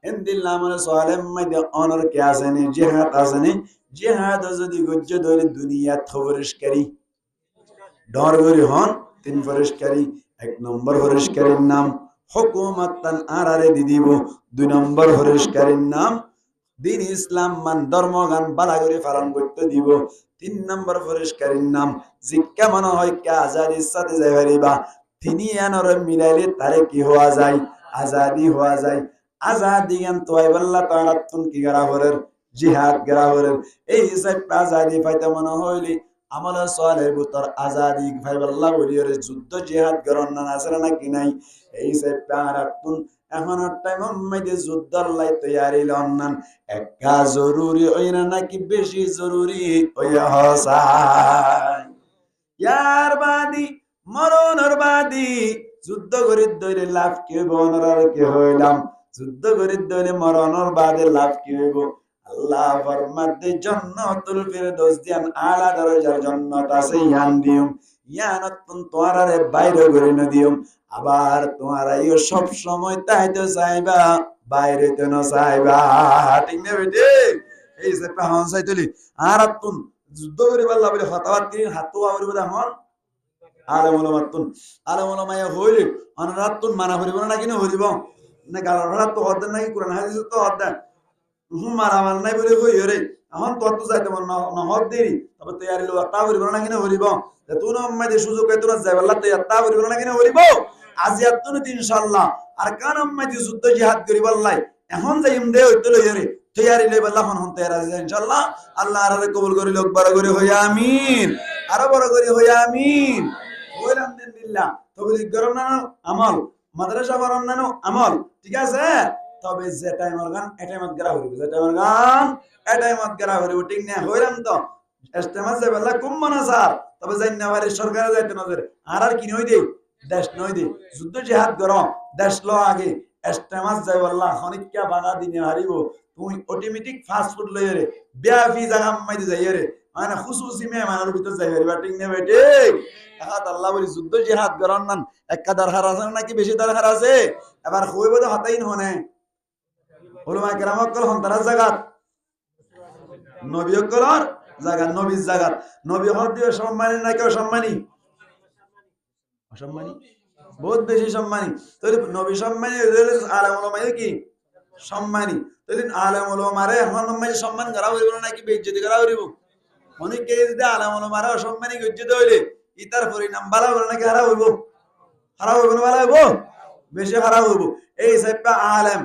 এন দিল্লাহ আমার সালে মধ্যে অনর কে আসেনি জিহাদ আসেনি জিহাদ যদি গজ্জ ধরে দুনিয়া থবরিশকারী ডর গরি হন 3 ফরিশকারী 1 নম্বর ফরিশকারীর নাম হুকুমাতান আরারে দিদিব 2 নম্বর ফরিশকারীর নাম দিন ইসলাম মান ধর্মগান বালা করে পালন করতে দিব 3 নম্বর ফরিশকারীর নাম জিক্কা মনে হয় কে আজাদির সাথে যাইবা তিনি আনর মিলাইলে তারে কি হওয়া যায় আজাদি হওয়া যায় আজাদি জ্ঞান তোয়াইবাল্লাহ তাআলা তুন কি গরাবরের জিহাদ গরাবরের এই হিসাব আজাদি পাইতে মনে হইলি আমল সালের ভিতর আজাদি ভাইবাল্লাহ বলিয়রে যুদ্ধ জিহাদ গরন না আছে না কি নাই এই হিসাব পারাতুন এখন টাইম মধ্যে যুদ্ধর লাই তৈরি লন্নান একা জরুরি ওই না নাকি বেশি জরুরি ওই হসাই ইয়ার বাদি মরণের বাদি যুদ্ধ করে দইরে লাভ কি হইব অনরার কি হইলাম যুদ্ধ করে দইরে মরণের বাদে লাভ কি হইব আল্লাহ ফরমাতে জান্নাতুল ফিরদৌস দিয়ান আলা দরজার জান্নাত আছে ইয়ান দিম ইয়ানাতুন তোয়ারে বাইরে করে না দিম আবার তোমরা ইও সব সময় তাইতে চাইবা বাইরে তো না চাইবা ঠিক না বেটি এই যে পাহন চাইতলি আরাতুন যুদ্ধ করে আল্লাহ বলে হতাওয়াত তিন হাতুয়া করে বলে হন আলেমুল মায়া হইলে অনরাতুন মানা হরিব না কিনা হরিব না গালরাত তো হদ নাই কোরআন হাদিস তো হদ মারা মান নাই বলে কই রে এখন কত যাইতে মন না হদ দেরি তবে তৈরি লোক তা হরিব না কিনা হরিব তুই না আম্মা দে সুযোগ কই তোরা যাইবা আল্লাহ তৈরি তা হরিব না কিনা হরিব আজিয়াতুন ইনশাআল্লাহ আর কান আম্মা দি যুদ্ধ জিহাদ করিব আল্লাহ এখন যাইম দে হইতো লই রে তৈরি লই আল্লাহ হন তৈরি আছে ইনশাআল্লাহ আল্লাহ আর কবুল করি লোক বড় করে হই আমিন আর বড় করে হই আমিন আলহামদুলিল্লাহ তবে গরম না আমল মাদ্রাসা গরম না আমল ঠিক আছে তবে যে টাইমের গান এ টাইমত গরা হইব যে টাইমের গান এ টাইমত গরা হইব ঠিক না হইরাম তো ইস্তেমা যে বেলা কম মনা স্যার তবে জান্নাবাড়ি সরকারে যাইতে নজর আর কি নই দে দেশ নই দে যুদ্ধ জিহাদ গরম দেশ লো আগে ইস্তেমা যাই আল্লাহ খনিকা বাধা দিনে হারিব তুই অটোমেটিক ফাস্ট ফুড লই রে বিয়াফি জায়গা মাইতে যাই রে মানে খুশুসি মেহমানের ভিতর যাই পারিবা ঠিক না বেটি হাত আল্লাহ বলি যুদ্ধ জিহাদ গরম নান একটা দরকার আছে নাকি বেশি দরকার আছে এবার হইব তো হাতাইন হনে উলামা কেরাম কল হন্তার জায়গা নবী কলর জায়গা নবীর জায়গা নবী হদ দিয়ে সম্মানী নাকি অসম্মানী অসম্মানী বহুত বেশি সম্মানী তাহলে নবী সম্মানী আলেম উলামা কি সম্মানী তাহলে আলেম উলামারে এখন সম্মান করা হইব নাকি বেইজ্জতি করা হইব অনেকে যদি আলেম উলামারে অসম্মানী ইজ্জত হইলে ইতার পরিণাম ভালো হবে নাকি খারাপ হইব খারাপ হইব না ভালো হইব বেশি খারাপ হইব এই সাইপা আলেম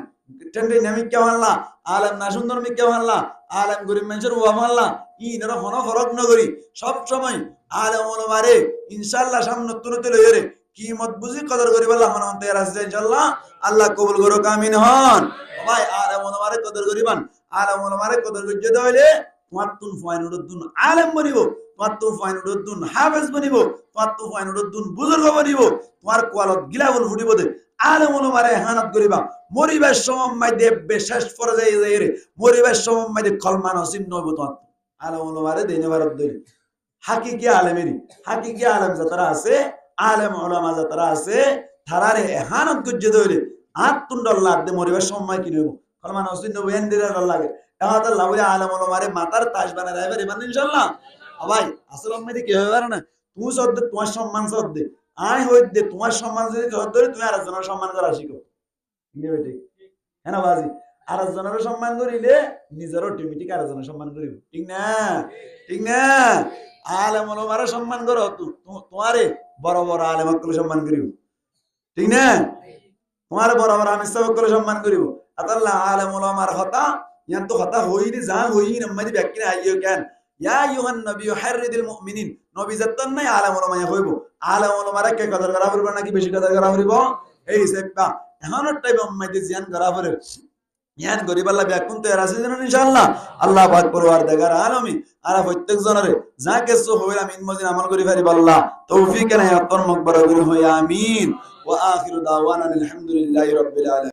টেন্ডে নামি কে মানলা আলেম না সুন্দর মি কে মানলা আলেম গরিব মানুষের ওয়া মানলা ইনরা কোনো ফরক না করি সব সময় আলেম ওলামারে ইনশাআল্লাহ সামনে তুলতে লইরে কিমত বুঝি কদর করি আল্লাহ মন তৈরি আছে ইনশাআল্লাহ আল্লাহ কবুল করুক আমিন হন ভাই আলেম ওলামারে কদর করিবান আলেম ওলামারে কদর করতে হইলে তোমার তুন ফাইনুদ্দিন আলেম বনিব তোমার তো ফাইনুদ্দিন হাফেজ বনিব তোমার তো ফাইনুদ্দিন বুজুর্গ বনিব তোমার কোয়ালত গিলাবল ফুটিব দে আলেম ওলামারে হানাত করিবা মরিবার সময় দে বিশেষ পর্যায়ে যাই রে মরিবার সময় দে কলমা নসিব নইব তোমার আলেম ওলামারে দেনে ভারত দলি হাকিকি আলেমেরি হাকিকি আলেম যারা আছে আলেম ওলামা যারা আছে তারারে হানাত গজ্জে দইলে আত তুন্ডল্লাহ দে মরিবার সময় কি নইব কলমা নসিব নইব এন্দিরা লাগে এখন আল্লাহ বলে আলেম ওলামারে মাথার তাজ বানায় রাখবে ইমান ইনশাআল্লাহ ভাই আসলে আমি কি হবে না তুমি সদ্দে তোমার সম্মান সদ্দে আই হইতে তোমার সম্মান যদি ধরে তুমি আরেকজনের সম্মান করা শিখো ঠিক হ্যাঁ না বাজি আরেকজনের সম্মান করিলে নিজের অটোমেটিক আরেকজনের সম্মান করিব ঠিক না ঠিক না আলেম ওলামারে সম্মান করো তোমারে বড় বড় আলেম সকলে সম্মান করিব ঠিক না তোমারে বড় বড় আমি সকলে সম্মান করিব আল্লাহ আলেম ওলামার কথা ইয়ান তো কথা হইনি যা হইনি আমাদের ব্যক্তি আইও কেন ইয়া আইয়ুহান নবী হাররিদিল মুমিনিন নবী জাতন নাই আলেম ওলামা হইব আলেম ওলামারে কে কদর করা হইব নাকি বেশি কদর করা হইব এই সেপটা এখন টাইম আমাদের জিয়ান করা হইব ইয়ান গরিব আল্লাহ ব্যাকুন তো রাসি জানেন ইনশাআল্লাহ আল্লাহ পাক পরওয়ারদিগার আলামিন আর প্রত্যেক জনরে যা কিছু হইলা মিন মজিন আমল করি পারিব আল্লাহ তৌফিক এনে আতর মকবরা করি হই আমিন ওয়া আখিরু দাওয়ানা আলহামদুলিল্লাহি রাব্বিল আলামিন।